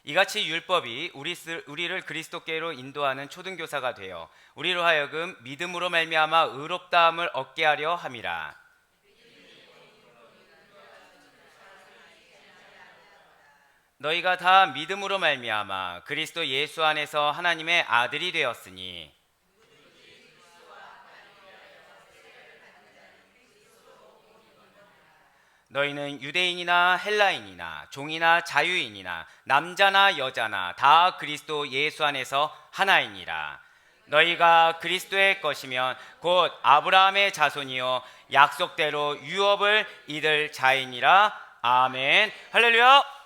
이같이 율법이 우리를 그리스도께로 인도하는 초등교사가 되어 우리로 하여금 믿음으로 말미암아 의롭다함을 얻게 하려 함이라. 너희가 다 믿음으로 말미암아 그리스도 예수 안에서 하나님의 아들이 되었으니 너희는 유대인이나 헬라인이나 종이나 자유인이나 남자나 여자나 다 그리스도 예수 안에서 하나이니라. 너희가 그리스도의 것이면 곧 아브라함의 자손이요 약속대로 유업을 이들 자이니라. 아멘. 할렐루야.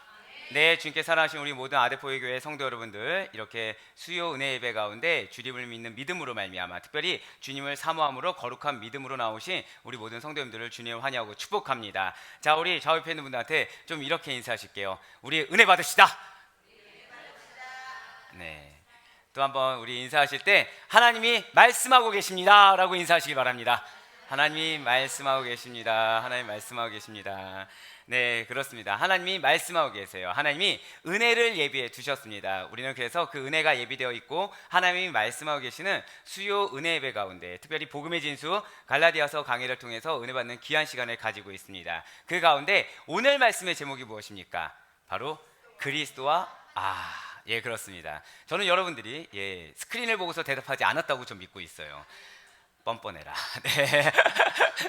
네, 주님께 사랑하신 우리 모든 아데포의교회 성도 여러분들, 이렇게 수요 은혜 예배 가운데 주님을 믿는 믿음으로 말미암아 특별히 주님을 사모함으로 거룩한 믿음으로 나오신 우리 모든 성도님들을 주님을 환영하고 축복합니다. 자, 우리 좌우 옆에 있는 분들한테 좀 이렇게 인사하실게요. 우리 은혜 받으시다. 네, 또 한번 우리 인사하실 때 하나님이 말씀하고 계십니다 라고 인사하시기 바랍니다. 하나님이 말씀하고 계십니다. 하나님 말씀하고 계십니다. 네, 그렇습니다. 하나님이 말씀하고 계세요. 하나님이 은혜를 예비해 두셨습니다. 우리는 그래서 그 은혜가 예비되어 있고 하나님이 말씀하고 계시는 수요 은혜 예배 가운데 특별히 복음의 진수 갈라디아서 강해를 통해서 은혜 받는 귀한 시간을 가지고 있습니다. 그 가운데 오늘 말씀의 제목이 무엇입니까? 바로 그리스도와 예, 그렇습니다. 저는 여러분들이 스크린을 보고서 대답하지 않았다고 좀 믿고 있어요. 뻔뻔해라. 네.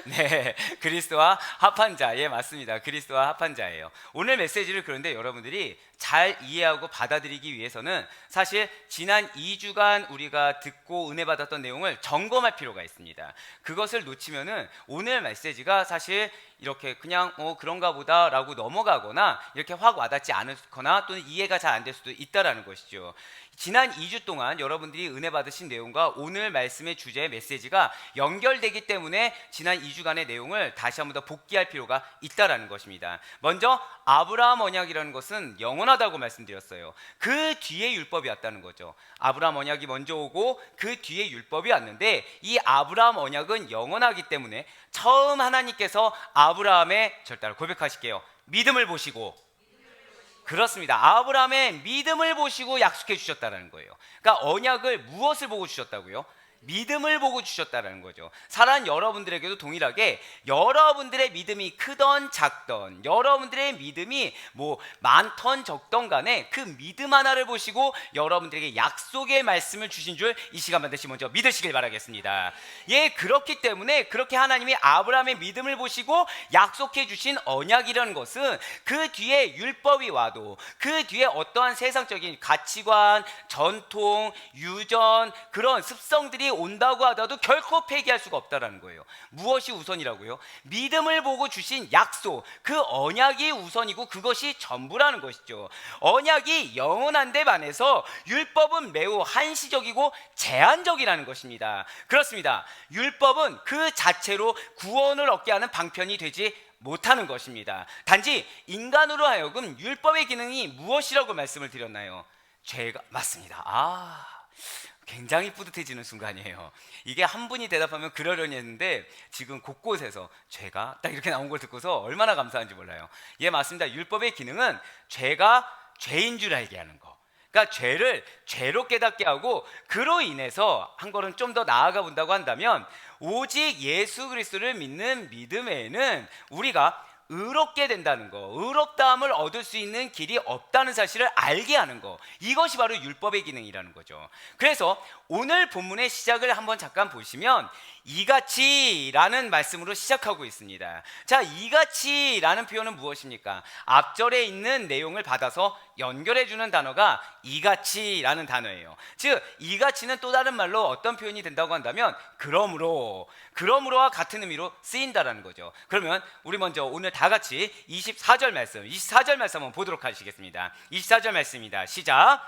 네, 그리스도와 합한 자. 예, 맞습니다. 그리스도와 합한 자예요. 오늘 메시지를 그런데 여러분들이 잘 이해하고 받아들이기 위해서는 사실 지난 2주간 우리가 듣고 은혜 받았던 내용을 점검할 필요가 있습니다. 그것을 놓치면은 오늘 메시지가 사실 이렇게 그냥 그런가 보다 라고 넘어가거나 이렇게 확 와닿지 않거나 또는 이해가 잘 안 될 수도 있다라는 것이죠. 지난 2주 동안 여러분들이 은혜 받으신 내용과 오늘 말씀의 주제 메시지가 연결되기 때문에 지난 2주간의 내용을 다시 한번 더 복기할 필요가 있다라는 것입니다. 먼저 아브라함 언약이라는 것은 영원하다고 말씀드렸어요. 그 뒤에 율법이 왔다는 거죠. 아브라함 언약이 먼저 오고 그 뒤에 율법이 왔는데 이 아브라함 언약은 영원하기 때문에 처음 하나님께서 아브라함의 절대로 고백하실게요. 믿음을 보시고, 그렇습니다. 아브라함의 믿음을 보시고 약속해 주셨다는 거예요. 그러니까 언약을 무엇을 보고 주셨다고요? 믿음을 보고 주셨다는 거죠. 사랑하는 여러분들에게도 동일하게 여러분들의 믿음이 크던 작던, 여러분들의 믿음이 많던 적던 간에 그 믿음 하나를 보시고 여러분들에게 약속의 말씀을 주신 줄 이 시간 반드시 먼저 믿으시길 바라겠습니다. 예, 그렇기 때문에 그렇게 하나님이 아브라함의 믿음을 보시고 약속해 주신 언약이라는 것은 그 뒤에 율법이 와도 그 뒤에 어떠한 세상적인 가치관, 전통, 유전, 그런 습성들이 온다고 하더라도 결코 폐기할 수가 없다라는 거예요. 무엇이 우선이라고요? 믿음을 보고 주신 약속, 그 언약이 우선이고 그것이 전부라는 것이죠. 언약이 영원한데 반해서 율법은 매우 한시적이고 제한적이라는 것입니다. 그렇습니다. 율법은 그 자체로 구원을 얻게 하는 방편이 되지 못하는 것입니다. 단지 인간으로 하여금 율법의 기능이 무엇이라고 말씀을 드렸나요? 죄가 맞습니다. 굉장히 뿌듯해지는 순간이에요. 이게 한 분이 대답하면 그러려니 했는데 지금 곳곳에서 죄가 딱 이렇게 나온 걸 듣고서 얼마나 감사한지 몰라요. 예, 맞습니다. 율법의 기능은 죄가 죄인 줄 알게 하는 거, 그러니까 죄를 죄로 깨닫게 하고 그로 인해서 한 걸음 좀 더 나아가 본다고 한다면 오직 예수 그리스도를 믿는 믿음에는 우리가 의롭게 된다는 거, 의롭다함을 얻을 수 있는 길이 없다는 사실을 알게 하는 거, 이것이 바로 율법의 기능이라는 거죠. 그래서 오늘 본문의 시작을 한번 잠깐 보시면 이같이라는 말씀으로 시작하고 있습니다. 자, 이같이라는 표현은 무엇입니까? 앞절에 있는 내용을 받아서 연결해주는 단어가 이같이라는 단어예요. 즉 이같이는 또 다른 말로 어떤 표현이 된다고 한다면 그러므로와 같은 의미로 쓰인다라는 거죠. 그러면 우리 먼저 오늘 다 같이 24절 말씀 한번 보도록 하시겠습니다. 24절 말씀입니다. 시작.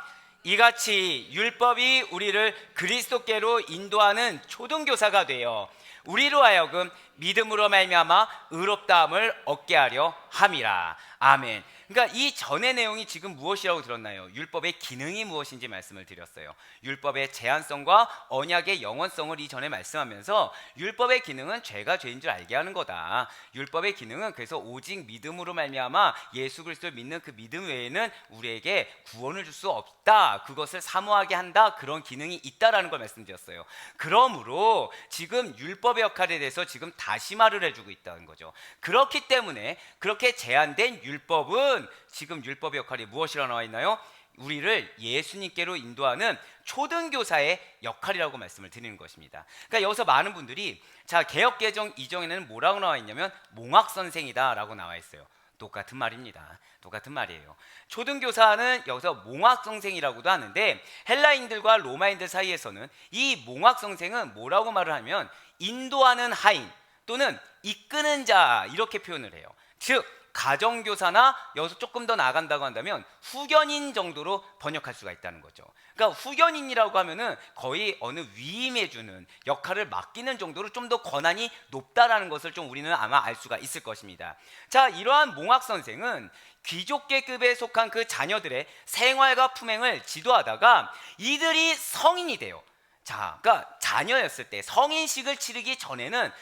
이같이 율법이 우리를 그리스도께로 인도하는 초등교사가 되어 우리로 하여금 믿음으로 말미암아 의롭다함을 얻게 하려 함이라. 아멘. 그러니까 이 전의 내용이 지금 무엇이라고 들었나요? 율법의 기능이 무엇인지 말씀을 드렸어요. 율법의 제한성과 언약의 영원성을 이전에 말씀하면서 율법의 기능은 죄가 죄인 줄 알게 하는 거다. 율법의 기능은 그래서 오직 믿음으로 말미암아 예수 그리스도를 믿는 그 믿음 외에는 우리에게 구원을 줄 수 없다. 그것을 사모하게 한다. 그런 기능이 있다라는 걸 말씀드렸어요. 그러므로 지금 율법의 역할에 대해서 지금 다시 말을 해주고 있다는 거죠. 그렇기 때문에 그렇게 제한된 율법은 지금 율법의 역할이 무엇이라고 나와 있나요? 우리를 예수님께로 인도하는 초등교사의 역할이라고 말씀을 드리는 것입니다. 그러니까 여기서 많은 분들이 자, 개역개정 이정에는 뭐라고 나와 있냐면 몽학선생이다 라고 나와 있어요. 똑같은 말입니다. 똑같은 말이에요. 초등교사는 여기서 몽학선생이라고도 하는데 헬라인들과 로마인들 사이에서는 이 몽학선생은 뭐라고 말을 하면 인도하는 하인 또는 이끄는 자 이렇게 표현을 해요. 즉 가정교사나 여기서 조금 더 나아간다고 한다면 후견인 정도로 번역할 수가 있다는 거죠. 그러니까 후견인이라고 하면은 거의 어느 위임해주는 역할을 맡기는 정도로 좀 더 권한이 높다라는 것을 좀 우리는 아마 알 수가 있을 것입니다. 자, 이러한 몽학선생은 귀족계급에 속한 그 자녀들의 생활과 품행을 지도하다가 이들이 성인이 돼요. 자, 그러니까 자녀였을 때 성인식을 치르기 전에는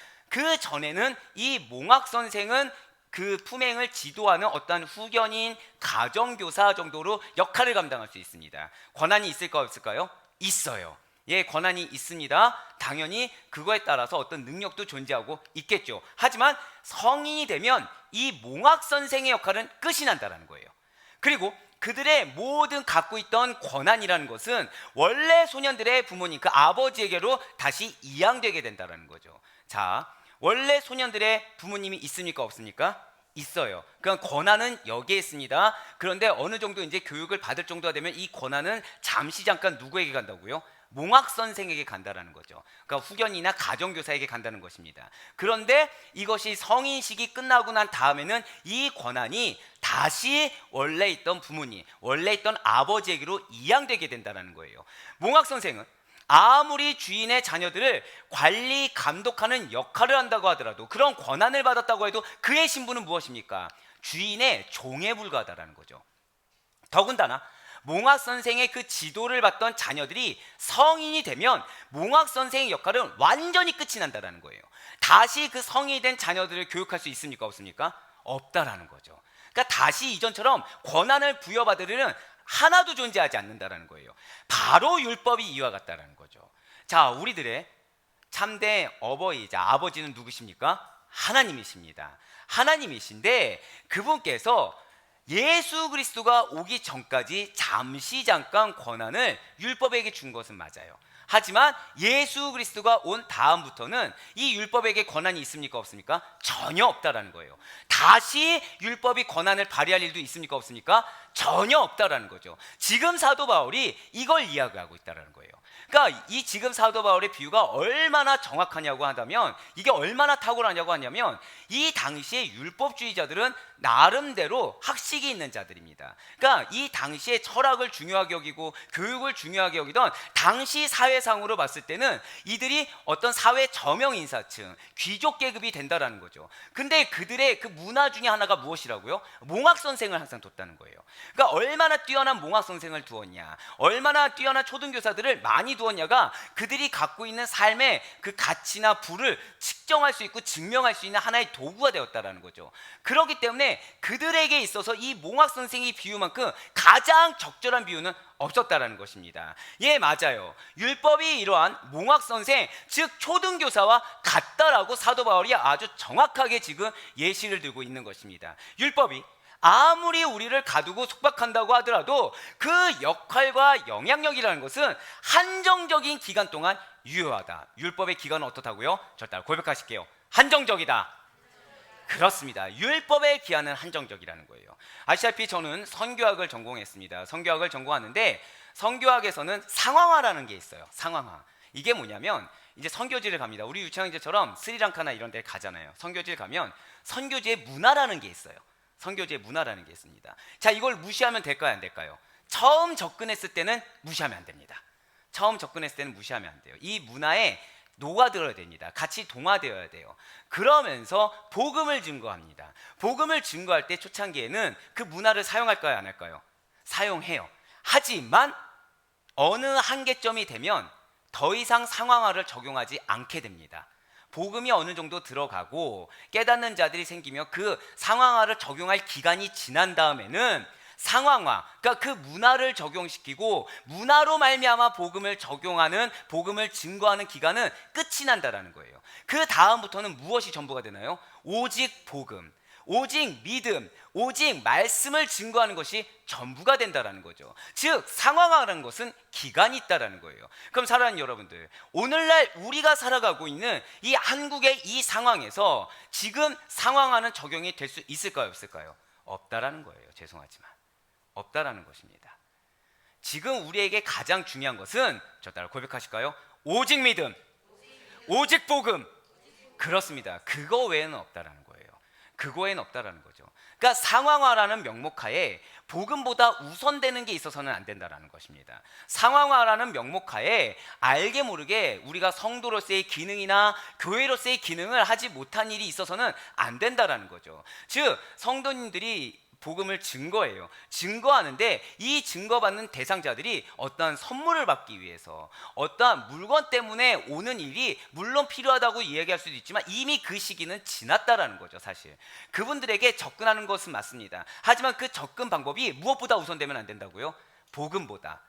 이 몽학선생은 그 품행을 지도하는 어떤 후견인, 가정교사 정도로 역할을 감당할 수 있습니다. 권한이 있을까 없을까요? 있어요. 예, 권한이 있습니다. 당연히 그거에 따라서 어떤 능력도 존재하고 있겠죠. 하지만 성인이 되면 이 몽학선생의 역할은 끝이 난다는 거예요. 그리고 그들의 모든 갖고 있던 권한이라는 것은 원래 소년들의 부모님, 그 아버지에게로 다시 이양되게 된다는 거죠. 자, 원래 소년들의 부모님이 있습니까 없습니까? 있어요. 그러니까 권한은 여기에 있습니다. 그런데 어느 정도 이제 교육을 받을 정도가 되면 이 권한은 잠시 잠깐 누구에게 간다고요? 몽학선생에게 간다라는 거죠. 그러니까 후견이나 가정교사에게 간다는 것입니다. 그런데 이것이 성인식이 끝나고 난 다음에는 이 권한이 다시 원래 있던 부모님, 원래 있던 아버지에게로 이양되게 된다는 거예요. 몽학선생은 아무리 주인의 자녀들을 관리, 감독하는 역할을 한다고 하더라도 그런 권한을 받았다고 해도 그의 신분은 무엇입니까? 주인의 종에 불과하다는 거죠. 더군다나 몽학선생의 그 지도를 받던 자녀들이 성인이 되면 몽학선생의 역할은 완전히 끝이 난다는 거예요. 다시 그 성인이 된 자녀들을 교육할 수 있습니까 없습니까? 없다라는 거죠. 그러니까 다시 이전처럼 권한을 부여받으려는 하나도 존재하지 않는다라는 거예요. 바로 율법이 이와 같다라는 거죠. 자, 우리들의 참된 어버이자 아버지는 누구십니까? 하나님이십니다. 하나님이신데 그분께서 예수 그리스도가 오기 전까지 잠깐 권한을 율법에게 준 것은 맞아요. 하지만 예수 그리스도가 온 다음부터는 이 율법에게 권한이 있습니까 없습니까? 전혀 없다라는 거예요. 다시 율법이 권한을 발휘할 일도 있습니까 없습니까? 전혀 없다라는 거죠. 지금 사도 바울이 이걸 이야기하고 있다라는 거예요. 그러니까 이 지금 사도 바울의 비유가 얼마나 정확하냐고 한다면, 이게 얼마나 탁월하냐고 하냐면, 이 당시에 율법주의자들은 나름대로 학식이 있는 자들입니다. 그러니까 이 당시에 철학을 중요하게 여기고 교육을 중요하게 여기던 당시 사회상으로 봤을 때는 이들이 어떤 사회 저명 인사층, 귀족 계급이 된다라는 거죠. 근데 그들의 그 문화 중에 하나가 무엇이라고요? 몽학 선생을 항상 뒀다는 거예요. 그러니까 얼마나 뛰어난 몽학 선생을 두었냐, 얼마나 뛰어난 초등교사들을 많이 두었냐가 그들이 갖고 있는 삶의 그 가치나 부를 측정할 수 있고 증명할 수 있는 하나의 도구가 되었다라는 거죠. 그렇기 때문에 그들에게 있어서 이 몽학 선생의 비유만큼 가장 적절한 비유는 없었다라는 것입니다. 예, 맞아요. 율법이 이러한 몽학 선생, 즉 초등교사와 같다라고 사도 바울이 아주 정확하게 지금 예시를 들고 있는 것입니다. 율법이 아무리 우리를 가두고 속박한다고 하더라도 그 역할과 영향력이라는 것은 한정적인 기간 동안 유효하다. 율법의 기간은 어떻다고요? 저 따라 고백하실게요. 한정적이다. 그렇습니다. 율법의 기한은 한정적이라는 거예요. 아시다시피 저는 선교학을 전공했습니다. 선교학을 전공하는데 선교학에서는 상황화라는 게 있어요. 상황화. 이게 뭐냐면 이제 선교지를 갑니다. 우리 유치원제처럼 스리랑카나 이런 데 가잖아요. 선교지를 가면 선교지의 문화라는 게 있어요. 선교지의 문화라는 게 있습니다. 자, 이걸 무시하면 될까요, 안 될까요? 처음 접근했을 때는 무시하면 안 됩니다. 처음 접근했을 때는 무시하면 안 돼요. 이 문화에 녹아들어야 됩니다. 같이 동화되어야 돼요. 그러면서 복음을 증거합니다. 복음을 증거할 때 초창기에는 그 문화를 사용할까요, 안 할까요? 사용해요. 하지만 어느 한계점이 되면 더 이상 상황화를 적용하지 않게 됩니다. 복음이 어느 정도 들어가고 깨닫는 자들이 생기며 그 상황화를 적용할 기간이 지난 다음에는 상황화, 그러니까 그 문화를 적용시키고 문화로 말미암아 복음을 적용하는, 복음을 증거하는 기간은 끝이 난다라는 거예요. 그 다음부터는 무엇이 전부가 되나요? 오직 복음, 오직 믿음, 오직 말씀을 증거하는 것이 전부가 된다라는 거죠. 즉 상황화라는 것은 기간이 있다라는 거예요. 그럼 사랑하는 여러분들, 오늘날 우리가 살아가고 있는 이 한국의 이 상황에서 지금 상황화는 적용이 될 수 있을까요, 없을까요? 없다라는 거예요. 죄송하지만 없다라는 것입니다. 지금 우리에게 가장 중요한 것은, 저 따라 고백하실까요? 오직 믿음, 오직 복음. 그렇습니다. 그거 외에는 없다라는 거예요. 그거 외에는 없다라는 거죠. 그러니까 상황화라는 명목하에 복음보다 우선되는 게 있어서는 안 된다라는 것입니다. 상황화라는 명목하에 알게 모르게 우리가 성도로서의 기능이나 교회로서의 기능을 하지 못한 일이 있어서는 안 된다라는 거죠. 즉 성도님들이 복음을 증거해요. 증거하는데 이 증거받는 대상자들이 어떠한 선물을 받기 위해서, 어떠한 물건 때문에 오는 일이 물론 필요하다고 이야기할 수도 있지만 이미 그 시기는 지났다라는 거죠. 사실 그분들에게 접근하는 것은 맞습니다. 하지만 그 접근 방법이 무엇보다 우선되면 안 된다고요? 복음보다,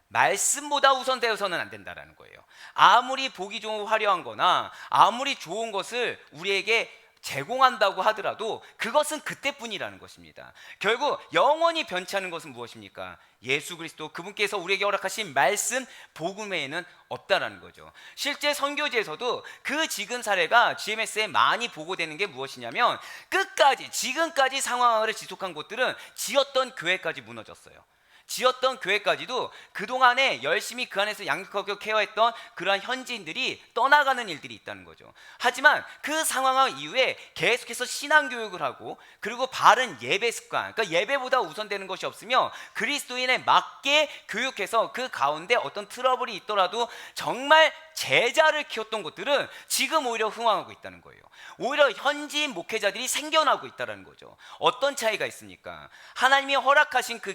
말씀보다 우선되어서는 안 된다라는 거예요. 아무리 보기 좋은 화려한 거나 아무리 좋은 것을 우리에게 제공한다고 하더라도 그것은 그때뿐이라는 것입니다. 결국 영원히 변치 않은 것은 무엇입니까? 예수 그리스도, 그분께서 우리에게 허락하신 말씀, 복음 외에는 없다라는 거죠. 실제 선교지에서도 그 지금 사례가 GMS에 많이 보고되는 게 무엇이냐면, 끝까지 지금까지 상황을 지속한 곳들은 지었던 교회까지 무너졌어요. 지었던 교회까지도 그동안에 열심히 그 안에서 양육하고 케어했던 그러한 현지인들이 떠나가는 일들이 있다는 거죠. 하지만 그 상황 이후에 계속해서 신앙교육을 하고, 그리고 바른 예배 습관, 그러니까 예배보다 우선되는 것이 없으며 그리스도인에 맞게 교육해서 그 가운데 어떤 트러블이 있더라도 정말 제자를 키웠던 곳들은 지금 오히려 흥황하고 있다는 거예요. 오히려 현지인 목회자들이 생겨나고 있다는 거죠. 어떤 차이가 있습니까? 하나님이 허락하신 그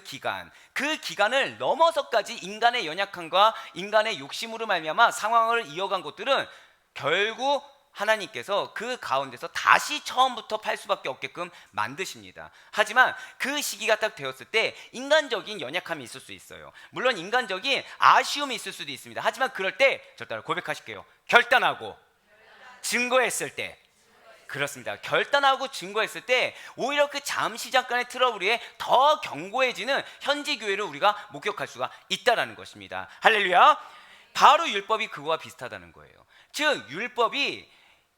기간을 넘어서까지 인간의 연약함과 인간의 욕심으로 말미암아 상황을 이어간 곳들은 결국 하나님께서 그 가운데서 다시 처음부터 팔 수밖에 없게끔 만드십니다. 하지만 그 시기가 딱 되었을 때 인간적인 연약함이 있을 수 있어요. 물론 인간적인 아쉬움이 있을 수도 있습니다. 하지만 그럴 때, 저 따라 고백하실게요. 결단하고 증거했을 때, 그렇습니다. 결단하고 증거했을 때 오히려 그 잠시 잠깐의 트러블 위에 더 견고해지는 현지 교회를 우리가 목격할 수가 있다라는 것입니다. 할렐루야. 바로 율법이 그거와 비슷하다는 거예요. 즉 율법이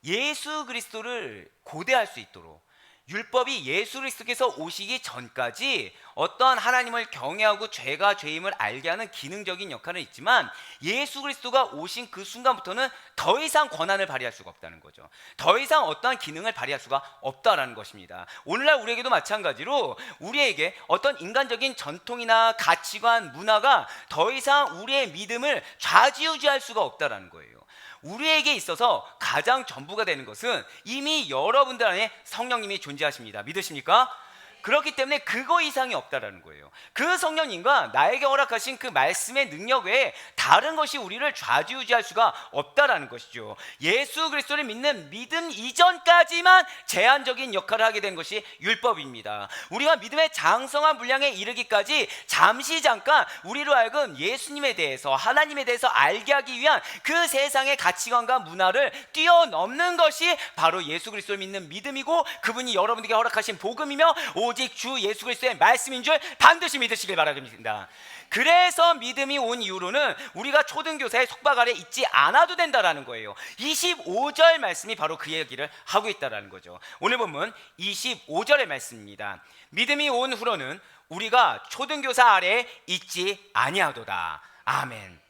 예수 그리스도를 고대할 수 있도록, 율법이 예수 그리스도께서 오시기 전까지 어떤 하나님을 경외하고 죄가 죄임을 알게 하는 기능적인 역할은 있지만, 예수 그리스도가 오신 그 순간부터는 더 이상 권한을 발휘할 수가 없다는 거죠. 더 이상 어떠한 기능을 발휘할 수가 없다라는 것입니다. 오늘날 우리에게도 마찬가지로 우리에게 어떤 인간적인 전통이나 가치관, 문화가 더 이상 우리의 믿음을 좌지우지할 수가 없다라는 거예요. 우리에게 있어서 가장 전부가 되는 것은 이미 여러분들 안에 성령님이 존재하십니다. 믿으십니까? 그렇기 때문에 그거 이상이 없다라는 거예요. 그 성령님과 나에게 허락하신 그 말씀의 능력 외에 다른 것이 우리를 좌지우지할 수가 없다라는 것이죠. 예수 그리스도를 믿는 믿음 이전까지만 제한적인 역할을 하게 된 것이 율법입니다. 우리가 믿음의 장성한 분량에 이르기까지 잠시 잠깐 우리로 하여금 예수님에 대해서, 하나님에 대해서 알게 하기 위한 그 세상의 가치관과 문화를 뛰어넘는 것이 바로 예수 그리스도를 믿는 믿음이고, 그분이 여러분에게 허락하신 복음이며 오직 주 예수 그리스도의 말씀인 줄 반드시 믿으시길 바랍니다. 그래서 믿음이 온 이후로는 우리가 초등교사의 속박 아래 있지 않아도 된다라는 거예요. 25절 말씀이 바로 그 얘기를 하고 있다라는 거죠. 오늘 본문 25절의 말씀입니다. 믿음이 온 후로는 우리가 초등교사 아래 있지 아니하도다. 아멘.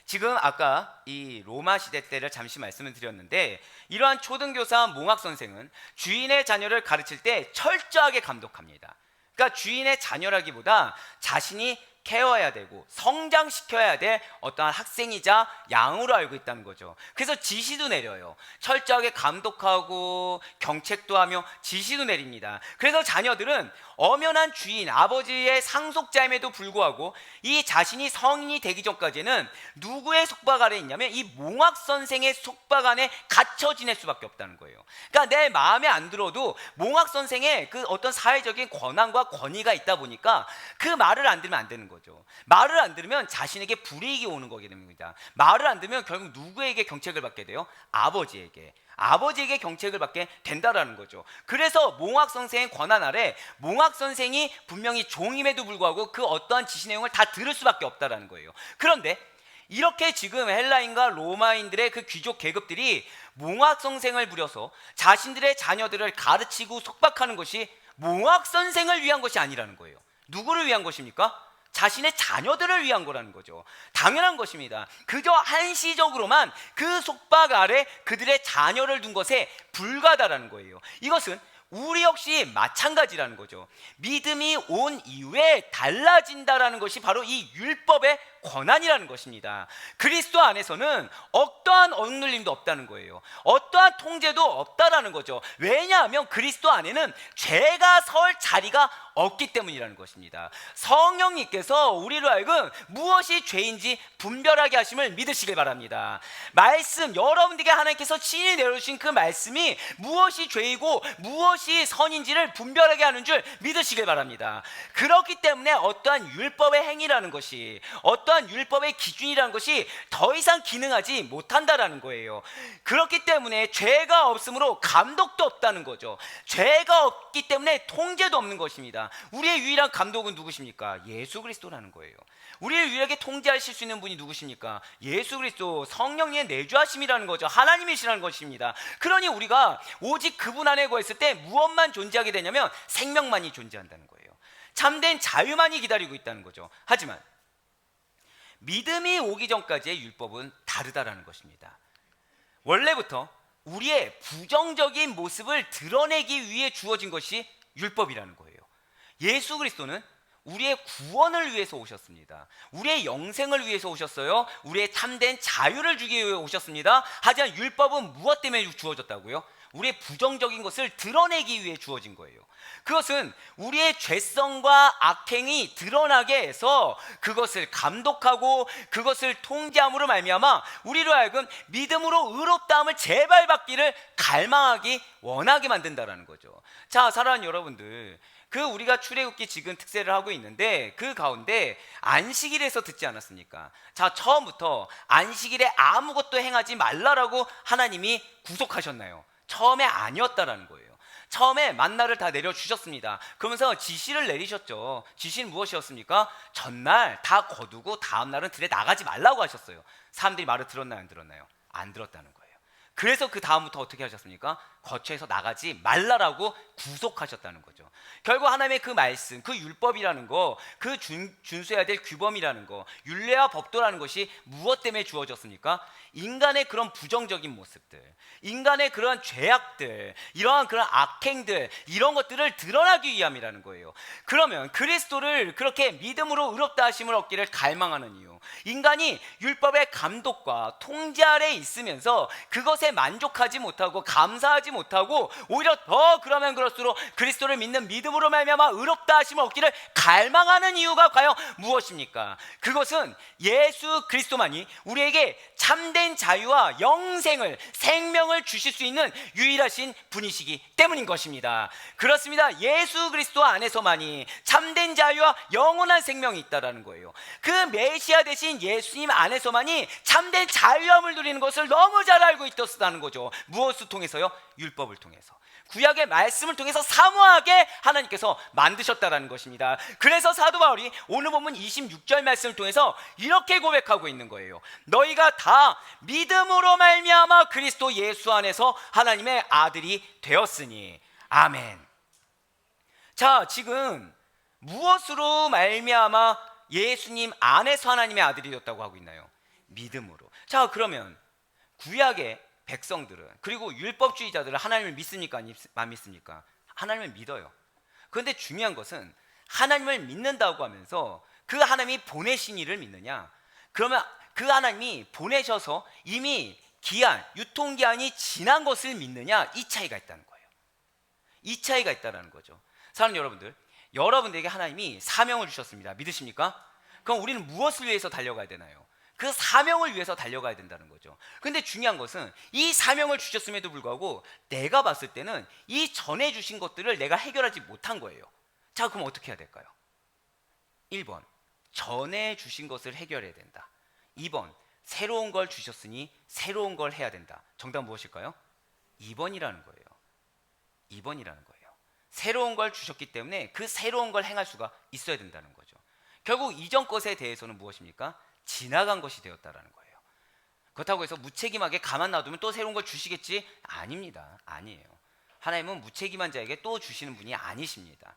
지금 아까 이 로마 시대 때를 잠시 말씀을 드렸는데, 이러한 초등교사 몽학 선생은 주인의 자녀를 가르칠 때 철저하게 감독합니다. 그러니까 주인의 자녀라기보다 자신이 케어해야 되고 성장시켜야 될 어떠한 학생이자 양으로 알고 있다는 거죠. 그래서 지시도 내려요. 철저하게 감독하고 경책도 하며 지시도 내립니다. 그래서 자녀들은 엄연한 주인, 아버지의 상속자임에도 불구하고 이 자신이 성인이 되기 전까지는 누구의 속박 아래 있냐면 이 몽학 선생의 속박 안에 갇혀 지낼 수밖에 없다는 거예요. 그러니까 내 마음에 안 들어도 몽학 선생의 그 어떤 사회적인 권한과 권위가 있다 보니까 그 말을 안 들으면 안 되는 거죠. 말을 안 들으면 자신에게 불이익이 오는 거게 됩니다. 말을 안 들으면 결국 누구에게 경책을 받게 돼요? 아버지에게 경책을 받게 된다라는 거죠. 그래서 몽학 선생의 권한 아래 몽학 선생이 분명히 종임에도 불구하고 그 어떠한 지시 내용을 다 들을 수밖에 없다라는 거예요. 그런데 이렇게 지금 헬라인과 로마인들의 그 귀족 계급들이 몽학 선생을 부려서 자신들의 자녀들을 가르치고 속박하는 것이 몽학 선생을 위한 것이 아니라는 거예요. 누구를 위한 것입니까? 자신의 자녀들을 위한 거라는 거죠. 당연한 것입니다. 그저 한시적으로만 그 속박 아래 그들의 자녀를 둔 것에 불과하다라는 거예요. 이것은 우리 역시 마찬가지라는 거죠. 믿음이 온 이후에 달라진다라는 것이 바로 이 율법의 권한이라는 것입니다. 그리스도 안에서는 어떠한 억눌림도 없다는 거예요. 어떠한 통제도 없다라는 거죠. 왜냐하면 그리스도 안에는 죄가 설 자리가 없기 때문이라는 것입니다. 성령님께서 우리로 하여금 무엇이 죄인지 분별하게 하심을 믿으시길 바랍니다. 말씀, 여러분들에게 하나님께서 친히 내려주신 그 말씀이 무엇이 죄이고 무엇이 선인지를 분별하게 하는 줄 믿으시길 바랍니다. 그렇기 때문에 어떠한 율법의 행위라는 것이, 어떠한 율법의 기준이라는 것이 더 이상 기능하지 못한다라는 거예요. 그렇기 때문에 죄가 없으므로 감독도 없다는 거죠. 죄가 없기 때문에 통제도 없는 것입니다. 우리의 유일한 감독은 누구십니까? 예수 그리스도라는 거예요. 우리를 유일하게 통제하실 수 있는 분이 누구십니까? 예수 그리스도, 성령의 내주하심이라는 거죠. 하나님이시라는 것입니다. 그러니 우리가 오직 그분 안에 거했을 때 무엇만 존재하게 되냐면 생명만이 존재한다는 거예요. 참된 자유만이 기다리고 있다는 거죠. 하지만 믿음이 오기 전까지의 율법은 다르다라는 것입니다. 원래부터 우리의 부정적인 모습을 드러내기 위해 주어진 것이 율법이라는 거예요. 예수 그리스도는 우리의 구원을 위해서 오셨습니다. 우리의 영생을 위해서 오셨어요. 우리의 참된 자유를 주기 위해 오셨습니다. 하지만 율법은 무엇 때문에 주어졌다고요? 우리의 부정적인 것을 드러내기 위해 주어진 거예요. 그것은 우리의 죄성과 악행이 드러나게 해서 그것을 감독하고 그것을 통제함으로 말미암아 우리로 하여금 믿음으로 의롭다함을 재발받기를 갈망하기 원하게 만든다라는 거죠. 자, 사랑하는 여러분들, 그 우리가 출애굽기 지금 특세를 하고 있는데 그 가운데 안식일에서 듣지 않았습니까? 자, 처음부터 안식일에 아무것도 행하지 말라라고 하나님이 구속하셨나요? 처음에 아니었다라는 거예요. 처음에 만나를 다 내려주셨습니다. 그러면서 지시를 내리셨죠. 지시는 무엇이었습니까? 전날 다 거두고 다음날은 들에 나가지 말라고 하셨어요. 사람들이 말을 들었나요? 안 들었나요? 안 들었다는 거예요. 그래서 그 다음부터 어떻게 하셨습니까? 거처에서 나가지 말라라고 구속하셨다는 거죠. 결국 하나님의 그 말씀, 그 율법이라는 거, 그 준수해야 될 규범이라는 거, 율례와 법도라는 것이 무엇 때문에 주어졌습니까? 인간의 그런 부정적인 모습들, 인간의 그런 죄악들, 이러한 그런 악행들, 이런 것들을 드러나기 위함이라는 거예요. 그러면 그리스도를 그렇게 믿음으로 의롭다 하심을 얻기를 갈망하는 이유, 인간이 율법의 감독과 통제 아래 있으면서 그것에 만족하지 못하고 감사하지 못하고 오히려 더 그러면 그럴수록 그리스도를 믿는 믿음으로 말미암아 의롭다 하심을 얻기를 갈망하는 이유가 과연 무엇입니까? 그것은 예수 그리스도만이 우리에게 참된 자유와 영생을, 생명을 주실 수 있는 유일하신 분이시기 때문인 것입니다. 그렇습니다. 예수 그리스도 안에서만이 참된 자유와 영원한 생명이 있다라는 거예요. 그 메시아 대신 예수님 안에서만이 참된 자유함을 누리는 것을 너무 잘 알고 있었다는 거죠. 무엇을 통해서요? 율법을 통해서, 구약의 말씀을 통해서 사모하게 하나님께서 만드셨다라는 것입니다. 그래서 사도 바울이 오늘 본문 26절 말씀을 통해서 이렇게 고백하고 있는 거예요. 너희가 다 믿음으로 말미암아 그리스도 예수 안에서 하나님의 아들이 되었으니. 아멘. 자, 지금 무엇으로 말미암아 예수님 안에서 하나님의 아들이 되었다고 하고 있나요? 믿음으로. 자, 그러면 구약의 백성들은, 그리고 율법주의자들은 하나님을 믿습니까? 안 믿습니까? 하나님을 믿어요. 그런데 중요한 것은 하나님을 믿는다고 하면서 그 하나님이 보내신 이를 믿느냐? 그러면 그 하나님이 보내셔서 이미 기한, 유통기한이 지난 것을 믿느냐? 이 차이가 있다는 거예요. 이 차이가 있다는 거죠. 사랑하는 여러분들, 여러분들에게 하나님이 사명을 주셨습니다. 믿으십니까? 그럼 우리는 무엇을 위해서 달려가야 되나요? 그 사명을 위해서 달려가야 된다는 거죠. 근데 중요한 것은 이 사명을 주셨음에도 불구하고 내가 봤을 때는 이 전에 주신 것들을 내가 해결하지 못한 거예요. 자, 그럼 어떻게 해야 될까요? 1번, 전에 주신 것을 해결해야 된다. 2번, 새로운 걸 주셨으니 새로운 걸 해야 된다. 정답 무엇일까요? 2번이라는 거예요. 2번이라는 거예요. 새로운 걸 주셨기 때문에 그 새로운 걸 행할 수가 있어야 된다는 거죠. 결국 이전 것에 대해서는 무엇입니까? 지나간 것이 되었다라는 거예요. 그렇다고 해서 무책임하게 가만 놔두면 또 새로운 걸 주시겠지? 아닙니다. 아니에요. 하나님은 무책임한 자에게 또 주시는 분이 아니십니다.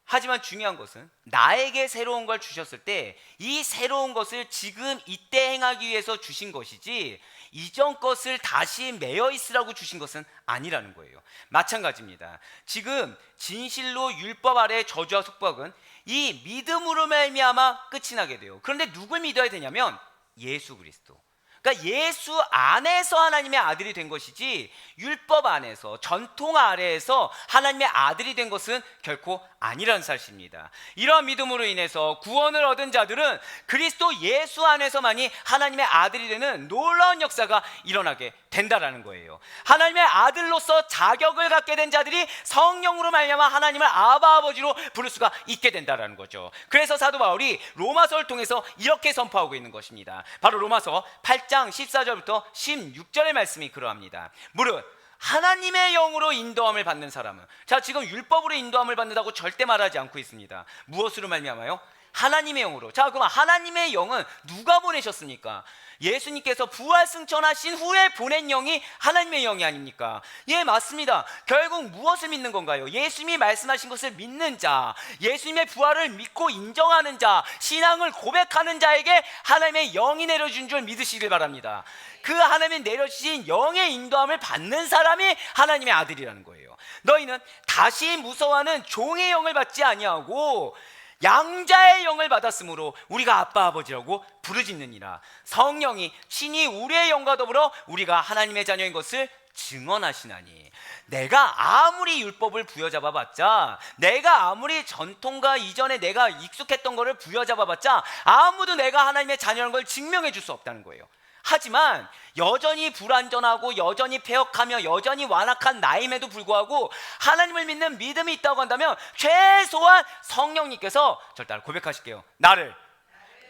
하지만 중요한 것은 나에게 새로운 걸 주셨을 때 이 새로운 것을 지금 이때 행하기 위해서 주신 것이지 이전 것을 다시 매여 있으라고 주신 것은 아니라는 거예요. 마찬가지입니다. 지금 진실로 율법 아래 저주와 속박은 이 믿음으로 말미암아 끝이 나게 돼요. 그런데 누굴 믿어야 되냐면 예수 그리스도. 그러니까 예수 안에서 하나님의 아들이 된 것이지 율법 안에서 전통 아래에서 하나님의 아들이 된 것은 결코 아니라는 사실입니다. 이러한 믿음으로 인해서 구원을 얻은 자들은 그리스도 예수 안에서만이 하나님의 아들이 되는 놀라운 역사가 일어나게 된다라는 거예요. 하나님의 아들로서 자격을 갖게 된 자들이 성령으로 말미암아 하나님을 아바 아버지로 부를 수가 있게 된다라는 거죠. 그래서 사도 바울이 로마서를 통해서 이렇게 선포하고 있는 것입니다. 바로 로마서 8장 14절부터 16절의 말씀이 그러합니다. 무릇 하나님의 영으로 인도함을 받는 사람은, 자, 지금 율법으로 인도함을 받는다고 절대 말하지 않고 있습니다. 무엇으로 말미암아요? 하나님의 영으로. 자, 그럼 하나님의 영은 누가 보내셨습니까? 예수님께서 부활 승천하신 후에 보낸 영이 하나님의 영이 아닙니까? 예, 맞습니다. 결국 무엇을 믿는 건가요? 예수님이 말씀하신 것을 믿는 자, 예수님의 부활을 믿고 인정하는 자, 신앙을 고백하는 자에게 하나님의 영이 내려준 줄 믿으시길 바랍니다. 그 하나님이 내려주신 영의 인도함을 받는 사람이 하나님의 아들이라는 거예요. 너희는 다시 무서워하는 종의 영을 받지 아니하고 양자의 영을 받았으므로 우리가 아빠 아버지라고 부르짖느니라. 성령이 친히 우리의 영과 더불어 우리가 하나님의 자녀인 것을 증언하시나니. 내가 아무리 율법을 부여잡아봤자, 내가 아무리 전통과 이전에 내가 익숙했던 것을 부여잡아봤자 아무도 내가 하나님의 자녀라는 걸 증명해 줄 수 없다는 거예요. 하지만 여전히 불완전하고 여전히 패역하며 여전히 완악한 나임에도 불구하고 하나님을 믿는 믿음이 있다고 한다면 최소한 성령님께서 절 따라 고백하실게요. 나를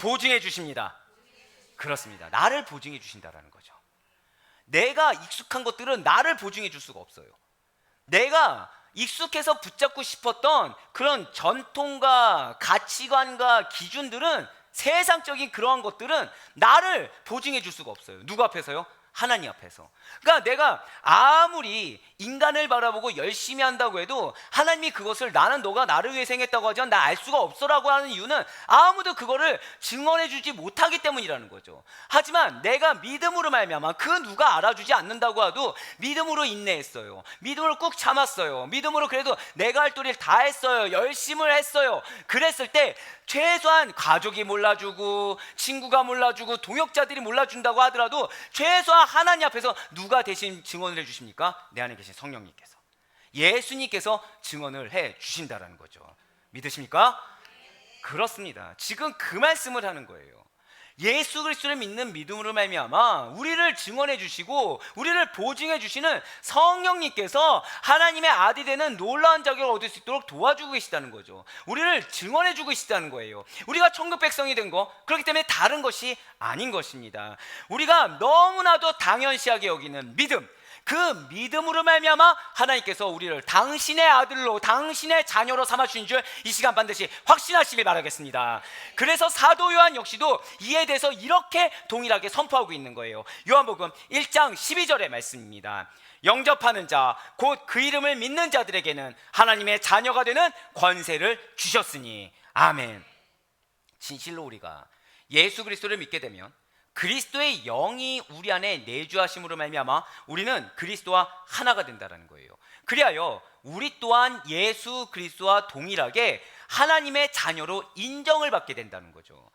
보증해 주십니다. 그렇습니다. 나를 보증해 주신다라는 거죠. 내가 익숙한 것들은 나를 보증해 줄 수가 없어요. 내가 익숙해서 붙잡고 싶었던 그런 전통과 가치관과 기준들은, 세상적인 그러한 것들은 나를 보증해 줄 수가 없어요. 누구 앞에서요? 하나님 앞에서. 그러니까 내가 아무리 인간을 바라보고 열심히 한다고 해도 하나님이 그것을 나는 너가 나를 위해 생했다고 하지만 나 알 수가 없어라고 하는 이유는 아무도 그거를 증언해 주지 못하기 때문이라는 거죠. 하지만 내가 믿음으로 말미암아 그 누가 알아주지 않는다고 해도 믿음으로 인내했어요. 믿음으로 꾹 참았어요. 믿음으로 그래도 내가 할 도리를 다 했어요. 열심을 했어요. 그랬을 때 최소한 가족이 몰라주고 친구가 몰라주고 동역자들이 몰라준다고 하더라도 최소한 하나님 앞에서 누가 대신 증언을 해주십니까? 내 안에 계신 성령님께서, 예수님께서 증언을 해주신다라는 거죠. 믿으십니까? 그렇습니다. 지금 그 말씀을 하는 거예요. 예수 그리스도를 믿는 믿음으로 말미암아 우리를 증언해 주시고 우리를 보증해 주시는 성령님께서 하나님의 아들이 되는 놀라운 자격을 얻을 수 있도록 도와주고 계시다는 거죠. 우리를 증언해 주고 계시다는 거예요. 우리가 천국 백성이 된 거, 그렇기 때문에 다른 것이 아닌 것입니다. 우리가 너무나도 당연시하게 여기는 믿음, 그 믿음으로 말미암아 하나님께서 우리를 당신의 아들로, 당신의 자녀로 삼아주신 줄 이 시간 반드시 확신하시길 바라겠습니다. 그래서 사도 요한 역시도 이에 대해서 이렇게 동일하게 선포하고 있는 거예요. 요한복음 1장 12절의 말씀입니다. 영접하는 자, 곧 그 이름을 믿는 자들에게는 하나님의 자녀가 되는 권세를 주셨으니. 아멘. 진실로 우리가 예수 그리스도를 믿게 되면 그리스도의 영이 우리 안에 내주하심으로 말미암아 우리는 그리스도와 하나가 된다는 거예요. 그리하여 우리 또한 예수 그리스도와 동일하게 하나님의 자녀로 인정을 받게 된다는 거죠.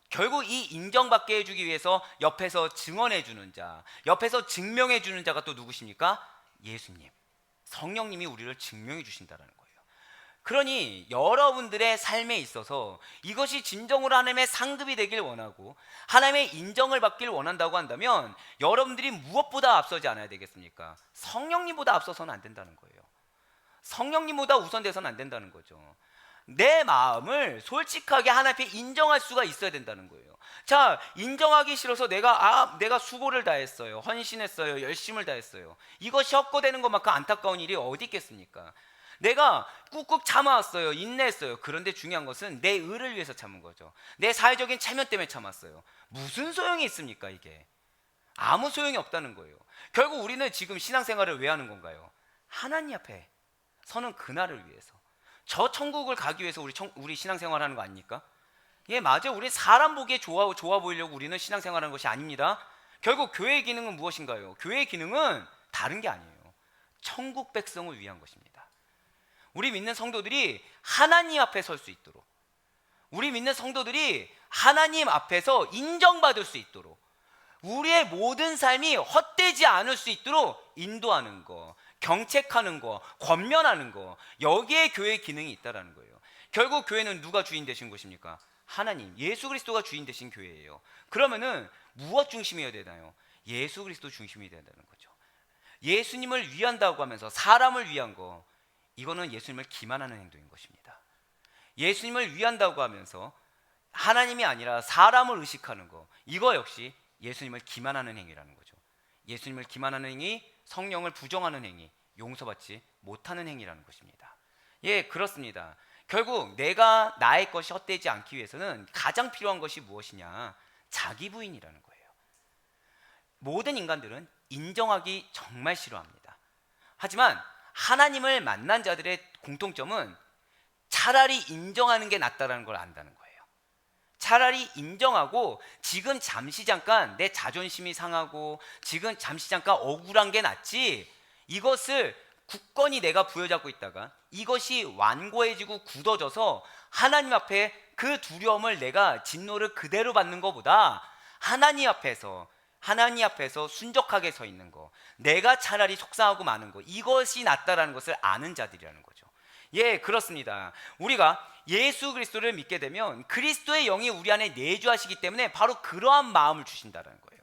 결국 이 인정받게 해주기 위해서 옆에서 증언해 주는 자, 옆에서 증명해 주는 자가 또 누구십니까? 예수님, 성령님이 우리를 증명해 주신다는 거예요. 그러니 여러분들의 삶에 있어서 이것이 진정으로 하나님의 상급이 되길 원하고 하나님의 인정을 받길 원한다고 한다면 여러분들이 무엇보다 앞서지 않아야 되겠습니까? 성령님보다 앞서서는 안 된다는 거예요. 성령님보다 우선돼서는 안 된다는 거죠. 내 마음을 솔직하게 하나님 앞에 인정할 수가 있어야 된다는 거예요. 자, 인정하기 싫어서 내가 수고를 다했어요, 헌신했어요, 열심을 다했어요. 이것이 헛고되는 것만큼 안타까운 일이 어디 있겠습니까? 내가 꾹꾹 참아왔어요, 인내했어요. 그런데 중요한 것은 내 의를 위해서 참은 거죠. 내 사회적인 체면 때문에 참았어요. 무슨 소용이 있습니까? 이게 아무 소용이 없다는 거예요. 결국 우리는 지금 신앙생활을 왜 하는 건가요? 하나님 앞에 서는 그날을 위해서, 저 천국을 가기 위해서 우리 신앙생활 하는 거 아닙니까? 예, 맞아요. 우리 사람 보기에 좋아 보이려고 우리는 신앙생활하는 것이 아닙니다. 결국 교회의 기능은 무엇인가요? 교회의 기능은 다른 게 아니에요. 천국 백성을 위한 것입니다. 우리 믿는 성도들이 하나님 앞에 설 수 있도록, 우리 믿는 성도들이 하나님 앞에서 인정받을 수 있도록, 우리의 모든 삶이 헛되지 않을 수 있도록 인도하는 거, 경책하는 거, 권면하는 거, 여기에 교회의 기능이 있다는 거예요. 결국 교회는 누가 주인 되신 것입니까? 하나님, 예수 그리스도가 주인 되신 교회예요. 그러면은 무엇 중심이어야 되나요? 예수 그리스도 중심이 돼야 되는 거죠. 예수님을 위한다고 하면서 사람을 위한 거, 이거는 예수님을 기만하는 행동인 것입니다. 예수님을 위한다고 하면서 하나님이 아니라 사람을 의식하는 거, 이거 역시 예수님을 기만하는 행위라는 거죠. 예수님을 기만하는 행위, 성령을 부정하는 행위, 용서받지 못하는 행위라는 것입니다. 예, 그렇습니다. 결국 내가 나의 것이 헛되지 않기 위해서는 가장 필요한 것이 무엇이냐? 자기 부인이라는 거예요. 모든 인간들은 인정하기 정말 싫어합니다. 하지만 하나님을 만난 자들의 공통점은 차라리 인정하는 게 낫다는 걸 안다는 거예요. 차라리 인정하고 지금 잠시 잠깐 내 자존심이 상하고 지금 잠시 잠깐 억울한 게 낫지, 이것을 굳건히 내가 부여잡고 있다가 이것이 완고해지고 굳어져서 하나님 앞에 그 두려움을, 내가 진노를 그대로 받는 것보다 하나님 앞에서 순적하게 서 있는 거, 내가 차라리 속상하고 마는 거, 이것이 낫다라는 것을 아는 자들이라는 거죠. 예, 그렇습니다. 우리가 예수 그리스도를 믿게 되면 그리스도의 영이 우리 안에 내주하시기 때문에 바로 그러한 마음을 주신다는 거예요.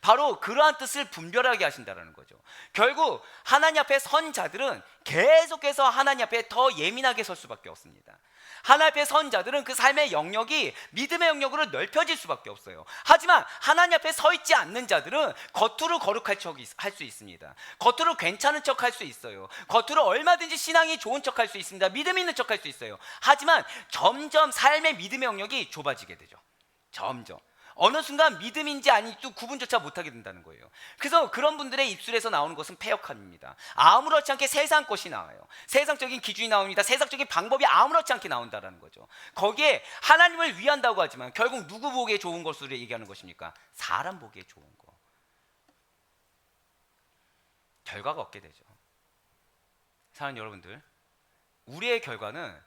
바로 그러한 뜻을 분별하게 하신다는 거죠. 결국 하나님 앞에 선 자들은 계속해서 하나님 앞에 더 예민하게 설 수밖에 없습니다. 하나님 앞에 선 자들은 그 삶의 영역이 믿음의 영역으로 넓혀질 수밖에 없어요. 하지만 하나님 앞에 서 있지 않는 자들은 겉으로 거룩할 척 할 수 있습니다. 겉으로 괜찮은 척 할 수 있어요. 겉으로 얼마든지 신앙이 좋은 척 할 수 있습니다. 믿음 있는 척 할 수 있어요. 하지만 점점 삶의 믿음의 영역이 좁아지게 되죠. 점점 어느 순간 믿음인지 아닌지 구분조차 못하게 된다는 거예요. 그래서 그런 분들의 입술에서 나오는 것은 패역함입니다. 아무렇지 않게 세상 것이 나와요. 세상적인 기준이 나옵니다. 세상적인 방법이 아무렇지 않게 나온다는 거죠. 거기에 하나님을 위한다고 하지만 결국 누구 보기에 좋은 것으로 얘기하는 것입니까? 사람 보기에 좋은 거. 결과가 없게 되죠. 사랑하는 여러분들, 우리의 결과는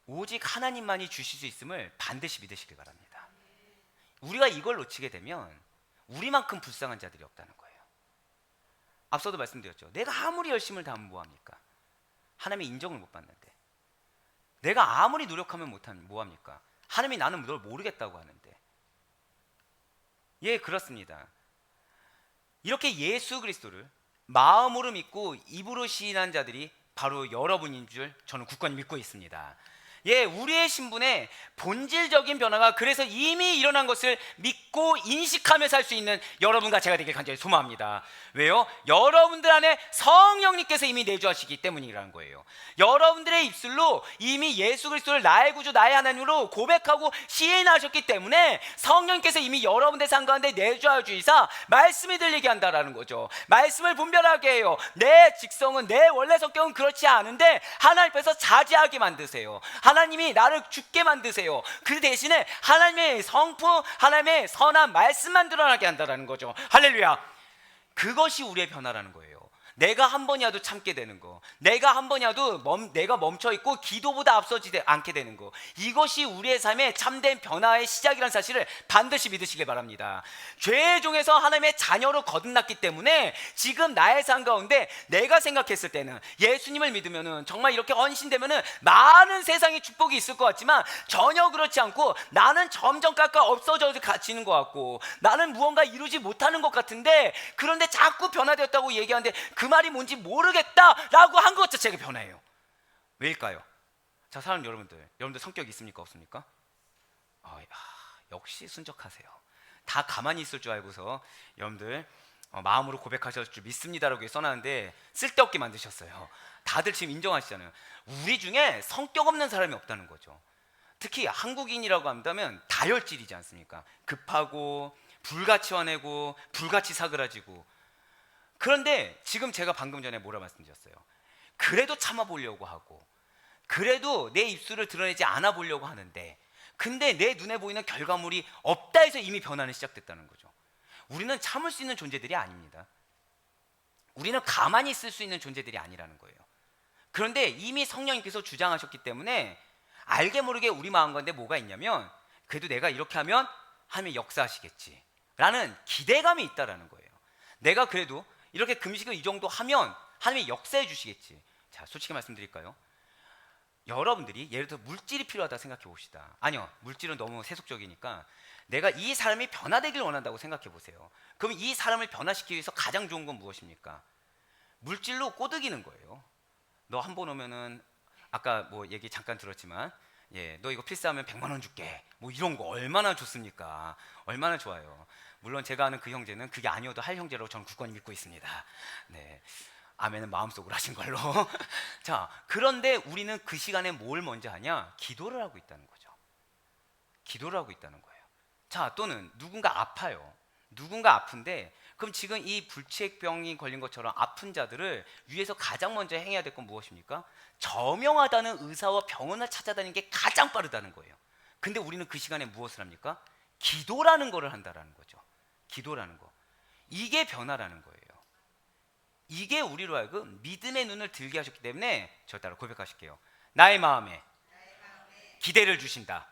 오직 하나님만이 주실 수 있음을 반드시 믿으시길 바랍니다. 우리가 이걸 놓치게 되면 우리만큼 불쌍한 자들이 없다는 거예요. 앞서도 말씀드렸죠. 내가 아무리 열심을 다하면 뭐합니까? 하나님의 인정을 못 받는데, 내가 아무리 노력하면 뭐합니까? 하나님이 나는 널 모르겠다고 하는데. 예, 그렇습니다. 이렇게 예수 그리스도를 마음으로 믿고 입으로 시인한 자들이 바로 여러분인 줄 저는 굳건히 믿고 있습니다. 예, 우리의 신분의 본질적인 변화가 그래서 이미 일어난 것을 믿고 인식하며 살 수 있는 여러분과 제가 되길 간절히 소망합니다. 왜요? 여러분들 안에 성령님께서 이미 내주하시기 때문이라는 거예요. 여러분들의 입술로 이미 예수 그리스도를 나의 구주, 나의 하나님으로 고백하고 시인하셨기 때문에 성령님께서 이미 여러분들 삶 가운데 내주하 주이사 말씀이 들리게 한다라는 거죠. 말씀을 분별하게 해요. 내 직성은, 내 원래 성격은 그렇지 않은데 하나님께서 자제하게 만드세요. 하나님이 나를 죽게 만드세요. 그 대신에 하나님의 성품, 하나님의 선한 말씀만 드러나게 한다는 거죠. 할렐루야. 그것이 우리의 변화라는 거예요. 내가 한 번이라도 참게 되는 거, 내가 한 번이라도 내가 멈춰 있고 기도보다 앞서지 않게 되는 거, 이것이 우리의 삶의 참된 변화의 시작이라는 사실을 반드시 믿으시길 바랍니다. 죄의 종에서 하나님의 자녀로 거듭났기 때문에 지금 나의 삶 가운데 내가 생각했을 때는 예수님을 믿으면은 정말 이렇게 헌신되면은 많은 세상의 축복이 있을 것 같지만 전혀 그렇지 않고 나는 점점 깎아 없어져 가지는 것 같고 나는 무언가 이루지 못하는 것 같은데, 그런데 자꾸 변화되었다고 얘기하는데 그 말이 뭔지 모르겠다라고 한 것 자체가 변화예요. 왜일까요? 자, 사랑하는 여러분들 성격이 있습니까 없습니까? 역시 순적하세요. 다 가만히 있을 줄 알고서 여러분들 마음으로 고백하실 줄 믿습니다라고 써놨는데 쓸데없게 만드셨어요. 다들 지금 인정하시잖아요. 우리 중에 성격 없는 사람이 없다는 거죠. 특히 한국인이라고 한다면 다혈질이지 않습니까? 급하고 불같이 화내고 불같이 사그라지고. 그런데 지금 제가 방금 전에 뭐라 말씀드렸어요? 그래도 참아보려고 하고 그래도 내 입술을 드러내지 않아 보려고 하는데, 근데 내 눈에 보이는 결과물이 없다 해서 이미 변화는 시작됐다는 거죠. 우리는 참을 수 있는 존재들이 아닙니다. 우리는 가만히 있을 수 있는 존재들이 아니라는 거예요. 그런데 이미 성령님께서 주장하셨기 때문에 알게 모르게 우리 마음 가운데 뭐가 있냐면, 그래도 내가 이렇게 하면 하나님이 역사하시겠지 라는 기대감이 있다라는 거예요. 내가 그래도 이렇게 금식을 이 정도 하면 하나님이 역사해 주시겠지. 자, 솔직히 말씀드릴까요? 여러분들이 예를 들어 물질이 필요하다 생각해 봅시다. 아니요, 물질은 너무 세속적이니까 내가 이 사람이 변화되길 원한다고 생각해 보세요. 그럼 이 사람을 변화시키기 위해서 가장 좋은 건 무엇입니까? 물질로 꼬드기는 거예요. 너 한 번 오면은 아까 뭐 얘기 잠깐 들었지만 너 이거 필사하면 100만 원 줄게, 뭐 이런 거 얼마나 좋습니까? 얼마나 좋아요. 물론 제가 아는 그 형제는 그게 아니어도 할 형제라고 저는 굳건히 믿고 있습니다. 네, 아멘은 마음속으로 하신 걸로. 자, 그런데 우리는 그 시간에 뭘 먼저 하냐? 기도를 하고 있다는 거죠. 기도를 하고 있다는 거예요. 자, 또는 누군가 아파요. 누군가 아픈데, 그럼 지금 이 불치병이 걸린 것처럼 아픈 자들을 위해서 가장 먼저 행해야 될 건 무엇입니까? 저명하다는 의사와 병원을 찾아다니는 게 가장 빠르다는 거예요. 근데 우리는 그 시간에 무엇을 합니까? 기도라는 거를 한다라는 거죠. 기도라는 거. 이게 변화라는 거예요. 이게 우리로 하여금 믿음의 눈을 들게 하셨기 때문에 저 따라 고백하실게요. 나의 마음에 기대를 주신다.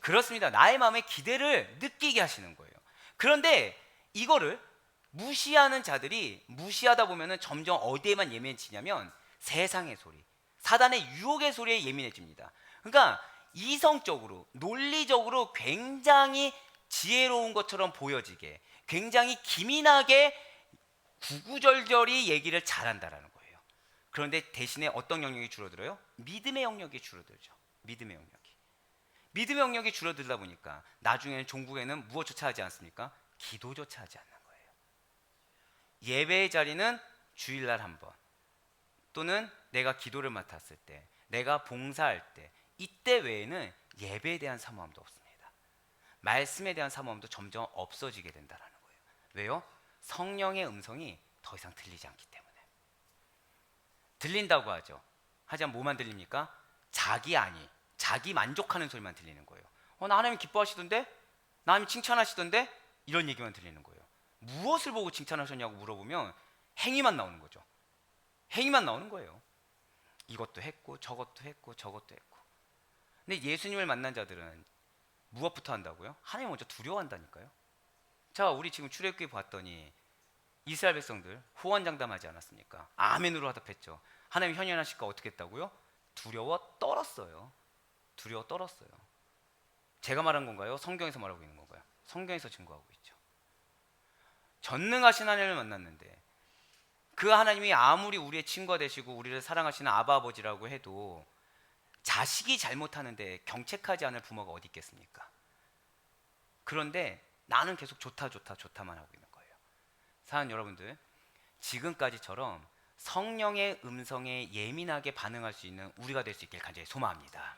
그렇습니다. 나의 마음에 기대를 느끼게 하시는 거예요. 그런데 이거를 무시하는 자들이 무시하다 보면은 점점 어디에만 예민해지냐면 세상의 소리, 사단의 유혹의 소리에 예민해집니다. 그러니까 이성적으로, 논리적으로 굉장히 지혜로운 것처럼 보여지게, 굉장히 기민하게 구구절절히 얘기를 잘한다라는 거예요. 그런데 대신에 어떤 영역이 줄어들어요? 믿음의 영역이 줄어들죠. 믿음의 영역이 줄어들다 보니까 나중에는 종국에는 무엇조차 하지 않습니까? 기도조차 하지 않는 거예요. 예배의 자리는 주일날 한 번, 또는 내가 기도를 맡았을 때, 내가 봉사할 때, 이때 외에는 예배에 대한 사모함도 없습니다. 말씀에 대한 사모함도 점점 없어지게 된다는 거예요. 왜요? 성령의 음성이 더 이상 들리지 않기 때문에. 들린다고 하죠. 하지만 뭐만 들립니까? 자기 만족하는 소리만 들리는 거예요. 나 하나님 기뻐하시던데? 나 하나님 칭찬하시던데? 이런 얘기만 들리는 거예요. 무엇을 보고 칭찬하셨냐고 물어보면 행위만 나오는 거죠. 행위만 나오는 거예요. 이것도 했고 저것도 했고 저것도 했고. 근데 예수님을 만난 자들은 무엇부터 한다고요? 하나님 먼저 두려워한다니까요. 자, 우리 지금 출애굽기 봤더니 이스라엘 백성들 호언장담하지 않았습니까? 아멘으로 화답했죠. 하나님 현현하실까 어떻게 했다고요? 두려워 떨었어요. 제가 말한 건가요? 성경에서 말하고 있는 건가요? 성경에서 증거하고 있죠. 전능하신 하나님을 만났는데 그 하나님이 아무리 우리의 친구가 되시고 우리를 사랑하시는 아바 아버지라고 해도 자식이 잘못하는데 경책하지 않을 부모가 어디 있겠습니까? 그런데 나는 계속 좋다만 하고 있는 거예요. 사랑하는 여러분들, 지금까지처럼 성령의 음성에 예민하게 반응할 수 있는 우리가 될 수 있길 간절히 소망합니다.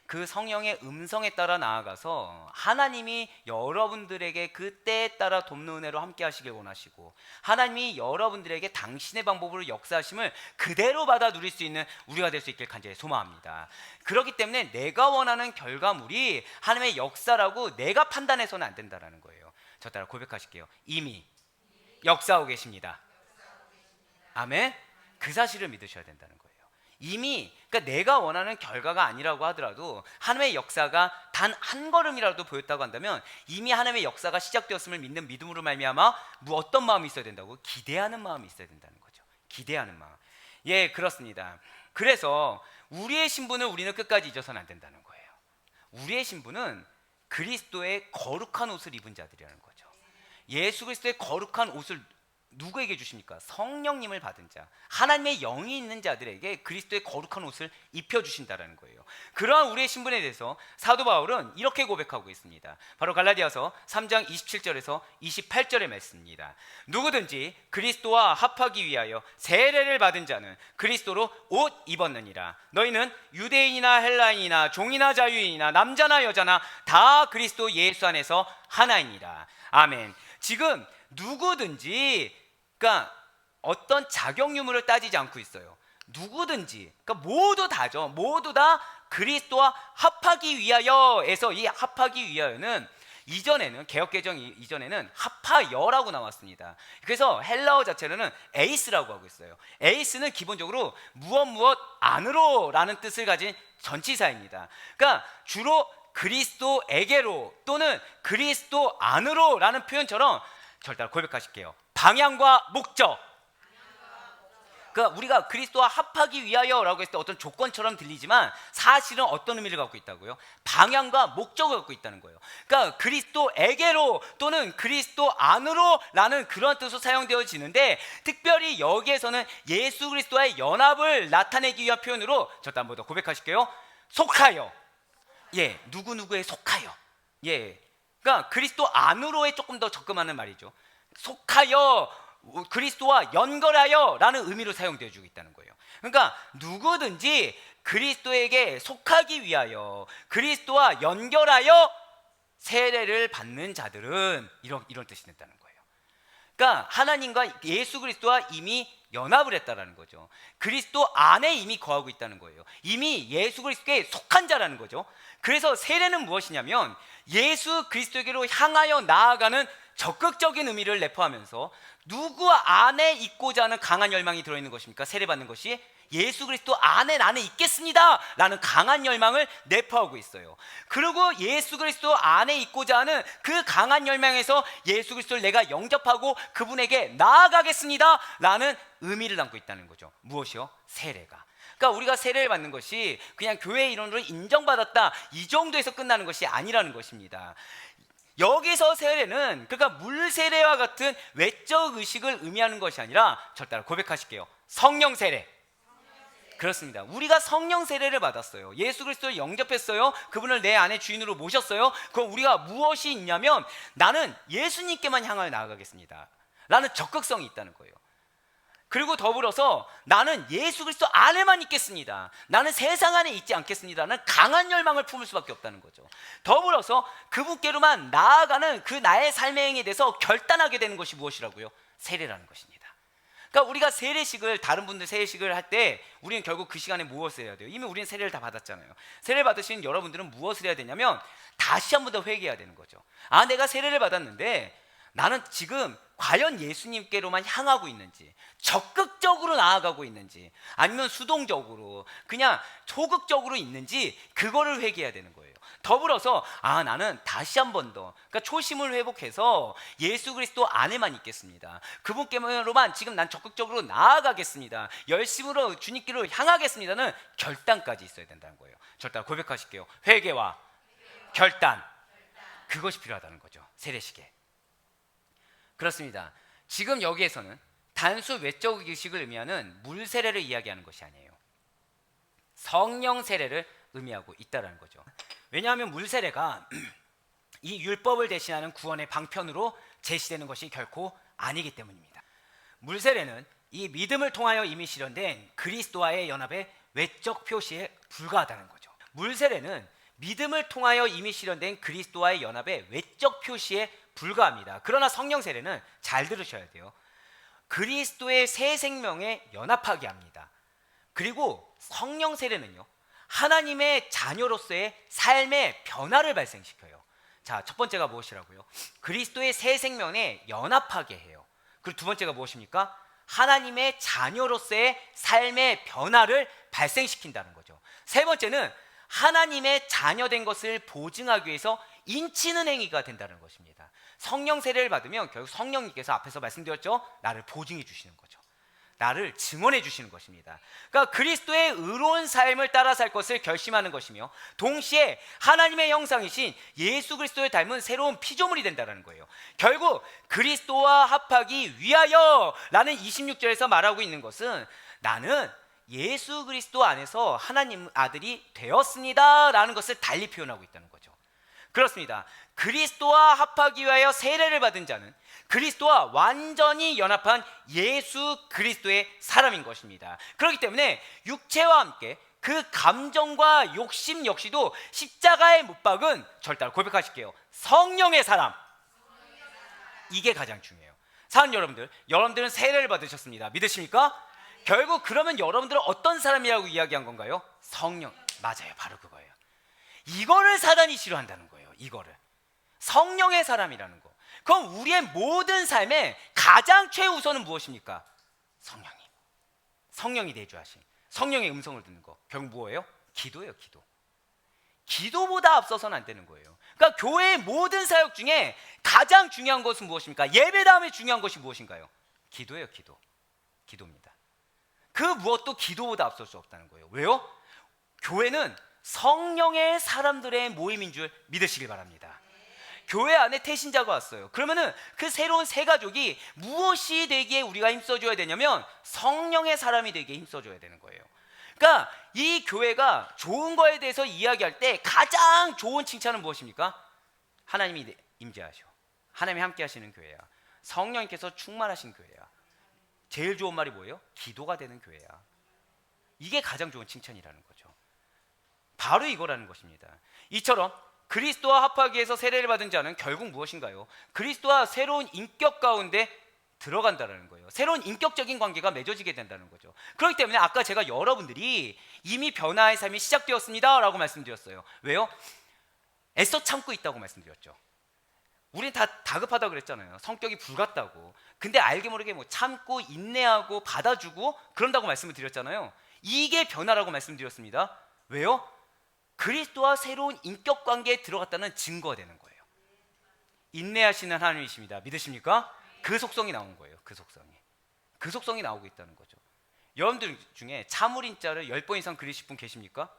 그 성령의 음성에 따라 나아가서 하나님이 여러분들에게 그 때에 따라 돕는 은혜로 함께 하시길 원하시고, 하나님이 여러분들에게 당신의 방법으로 역사하심을 그대로 받아 누릴 수 있는 우리가 될 수 있길 간절히 소망합니다. 그렇기 때문에 내가 원하는 결과물이 하나님의 역사라고 내가 판단해서는 안 된다는 거예요. 저 따라 고백하실게요. 이미 역사하고 계십니다. 아멘. 그 사실을 믿으셔야 된다는 거예요. 이미 그러니까 내가 원하는 결과가 아니라고 하더라도 하나님의 역사가 단 한 걸음이라도 보였다고 한다면 이미 하나님의 역사가 시작되었음을 믿는 믿음으로 말미암아 어떤 마음이 있어야 된다고? 기대하는 마음이 있어야 된다는 거죠. 기대하는 마음. 예, 그렇습니다. 그래서 우리의 신분을 우리는 끝까지 잊어서는 안 된다는 거예요. 우리의 신분은 그리스도의 거룩한 옷을 입은 자들이라는 거죠. 예수 그리스도의 거룩한 옷을 누구에게 주십니까? 성령님을 받은 자, 하나님의 영이 있는 자들에게 그리스도의 거룩한 옷을 입혀주신다는 거예요. 그러한 우리의 신분에 대해서 사도 바울은 이렇게 고백하고 있습니다. 바로 갈라디아서 3장 27절에서 28절의 말씀입니다. 누구든지 그리스도와 합하기 위하여 세례를 받은 자는 그리스도로 옷 입었느니라. 너희는 유대인이나 헬라인이나 종이나 자유인이나 남자나 여자나 다 그리스도 예수 안에서 하나이니라. 아멘. 지금 누구든지, 그러니까 어떤 자격 유무를 따지지 않고 있어요. 누구든지, 그러니까 모두 다죠. 모두 다 그리스도와 합하기 위하여에서 이 합하기 위하여는 이전에는 개역개정 이전에는 합하여라고 나왔습니다. 그래서 헬라어 자체로는 에이스라고 하고 있어요. 에이스는 기본적으로 무엇 안으로라는 뜻을 가진 전치사입니다. 그러니까 주로 그리스도에게로 또는 그리스도 안으로라는 표현처럼 절대 고백하실게요. 방향과 목적. 그러니까 우리가 그리스도와 합하기 위하여라고 했을 때 어떤 조건처럼 들리지만 사실은 어떤 의미를 갖고 있다고요? 방향과 목적을 갖고 있다는 거예요. 그러니까 그리스도에게로 또는 그리스도 안으로라는 그런 뜻으로 사용되어지는데 특별히 여기에서는 예수 그리스도와의 연합을 나타내기 위한 표현으로 절대 한번 더 고백하실게요. 속하여. 예, 누구누구에 속하여. 예, 그러니까 그리스도 안으로에 조금 더 접근하는 말이죠. 속하여, 그리스도와 연결하여 라는 의미로 사용되어 주고 있다는 거예요. 그러니까 누구든지 그리스도에게 속하기 위하여 그리스도와 연결하여 세례를 받는 자들은 이런 뜻이 된다는 거예요. 그러니까 하나님과 예수 그리스도와 이미 연합을 했다라는 거죠. 그리스도 안에 이미 거하고 있다는 거예요. 이미 예수 그리스도에 속한 자라는 거죠. 그래서 세례는 무엇이냐면 예수 그리스도에게로 향하여 나아가는 적극적인 의미를 내포하면서 누구 안에 있고자 하는 강한 열망이 들어있는 것입니까? 세례받는 것이 예수 그리스도 안에 나는 있겠습니다 라는 강한 열망을 내포하고 있어요. 그리고 예수 그리스도 안에 있고자 하는 그 강한 열망에서 예수 그리스도를 내가 영접하고 그분에게 나아가겠습니다 라는 의미를 담고 있다는 거죠. 무엇이요? 세례가. 그러니까 우리가 세례를 받는 것이 그냥 교회의 일원으로 인정받았다 이 정도에서 끝나는 것이 아니라는 것입니다. 여기서 세례는 그러니까 물 세례와 같은 외적 의식을 의미하는 것이 아니라 절대 고백하실게요. 성령 세례. 그렇습니다. 우리가 성령 세례를 받았어요. 예수 그리스도를 영접했어요. 그분을 내 안에 주인으로 모셨어요. 그럼 우리가 무엇이 있냐면 나는 예수님께만 향하여 나아가겠습니다 라는 적극성이 있다는 거예요. 그리고 더불어서 나는 예수 그리스도 안에만 있겠습니다. 나는 세상 안에 있지 않겠습니다라는 강한 열망을 품을 수밖에 없다는 거죠. 더불어서 그분께로만 나아가는 그 나의 삶의 행위에 대해서 결단하게 되는 것이 무엇이라고요? 세례라는 것입니다. 그러니까 우리가 세례식을 다른 분들 세례식을 할 때 우리는 결국 그 시간에 무엇을 해야 돼요? 이미 우리는 세례를 다 받았잖아요. 세례를 받으신 여러분들은 무엇을 해야 되냐면 다시 한 번 더 회개해야 되는 거죠. 아, 내가 세례를 받았는데 나는 지금 과연 예수님께로만 향하고 있는지, 적극적으로 나아가고 있는지, 아니면 수동적으로 그냥 소극적으로 있는지 그거를 회개해야 되는 거예요. 더불어서 나는 다시 한 번 더 그러니까 초심을 회복해서 예수 그리스도 안에만 있겠습니다. 그분께로만 지금 난 적극적으로 나아가겠습니다. 열심으로 주님께로 향하겠습니다는 결단까지 있어야 된다는 거예요. 절대 고백하실게요. 회개와 결단. 그것이 필요하다는 거죠. 세례식에. 그렇습니다. 지금 여기에서는 단수 외적 의식을 의미하는 물 세례를 이야기하는 것이 아니에요. 성령 세례를 의미하고 있다는 거죠. 왜냐하면 물 세례가 이 율법을 대신하는 구원의 방편으로 제시되는 것이 결코 아니기 때문입니다. 물 세례는 이 믿음을 통하여 이미 실현된 그리스도와의 연합의 외적 표시에 불과하다는 거죠. 물 세례는 믿음을 통하여 이미 실현된 그리스도와의 연합의 외적 표시에 불과합니다. 그러나 성령 세례는 잘 들으셔야 돼요. 그리스도의 새 생명에 연합하게 합니다. 그리고 성령 세례는요, 하나님의 자녀로서의 삶의 변화를 발생시켜요. 자, 첫 번째가 무엇이라고요? 그리스도의 새 생명에 연합하게 해요. 그리고 두 번째가 무엇입니까? 하나님의 자녀로서의 삶의 변화를 발생시킨다는 거죠. 세 번째는 하나님의 자녀된 것을 보증하기 위해서 인치는 행위가 된다는 것입니다. 성령 세례를 받으면 결국 성령님께서 앞에서 말씀드렸죠, 나를 보증해 주시는 거죠. 나를 증언해 주시는 것입니다. 그러니까 그리스도의 의로운 삶을 따라 살 것을 결심하는 것이며, 동시에 하나님의 형상이신 예수 그리스도를 닮은 새로운 피조물이 된다는 거예요. 결국 그리스도와 합하기 위하여 라는 26절에서 말하고 있는 것은, 나는 예수 그리스도 안에서 하나님 아들이 되었습니다 라는 것을 달리 표현하고 있다는 거죠. 그렇습니다. 그리스도와 합하기 위하여 세례를 받은 자는 그리스도와 완전히 연합한 예수 그리스도의 사람인 것입니다. 그렇기 때문에 육체와 함께 그 감정과 욕심 역시도 십자가에 못 박은, 저를 따라 고백하실게요, 성령의 사람. 이게 가장 중요해요. 사랑하는 여러분들, 여러분들은 세례를 받으셨습니다. 믿으십니까? 결국 그러면 여러분들은 어떤 사람이라고 이야기한 건가요? 성령. 맞아요, 바로 그거예요. 이거를 사단이 싫어한다는 거예요. 이거를 성령의 사람이라는 거. 그럼 우리의 모든 삶에 가장 최우선은 무엇입니까? 성령님. 성령이 내주하신 성령의 음성을 듣는 거. 결국 뭐예요? 기도예요. 기도. 기도보다 앞서서는 안 되는 거예요. 그러니까 교회의 모든 사역 중에 가장 중요한 것은 무엇입니까? 예배 다음에 중요한 것이 무엇인가요? 기도예요. 기도. 기도입니다. 그 무엇도 기도보다 앞설 수 없다는 거예요. 왜요? 교회는 성령의 사람들의 모임인 줄 믿으시길 바랍니다. 교회 안에 태신자가 왔어요. 그러면은 그 새로운 새 가족이 무엇이 되기에 우리가 힘써줘야 되냐면 성령의 사람이 되기에 힘써줘야 되는 거예요. 그러니까 이 교회가 좋은 거에 대해서 이야기할 때 가장 좋은 칭찬은 무엇입니까? 하나님이 임재하셔. 하나님이 함께 하시는 교회야. 성령님께서 충만하신 교회야. 제일 좋은 말이 뭐예요? 기도가 되는 교회야. 이게 가장 좋은 칭찬이라는 거죠. 바로 이거라는 것입니다. 이처럼 그리스도와 합하기 위해서 세례를 받은 자는 결국 무엇인가요? 그리스도와 새로운 인격 가운데 들어간다는 거예요. 새로운 인격적인 관계가 맺어지게 된다는 거죠. 그렇기 때문에 아까 제가 여러분들이 이미 변화의 삶이 시작되었습니다 라고 말씀드렸어요. 왜요? 애써 참고 있다고 말씀드렸죠. 우린 다 다급하다고 그랬잖아요. 성격이 불같다고. 근데 알게 모르게 뭐 참고 인내하고 받아주고 그런다고 말씀을 드렸잖아요. 이게 변화라고 말씀드렸습니다. 왜요? 그리스도와 새로운 인격 관계에 들어갔다는 증거가 되는 거예요. 인내하시는 하나님이십니다. 믿으십니까? 그 속성이 나온 거예요. 그 속성이 나오고 있다는 거죠. 여러분들 중에 참을인자를 10번 이상 그리실 분 계십니까?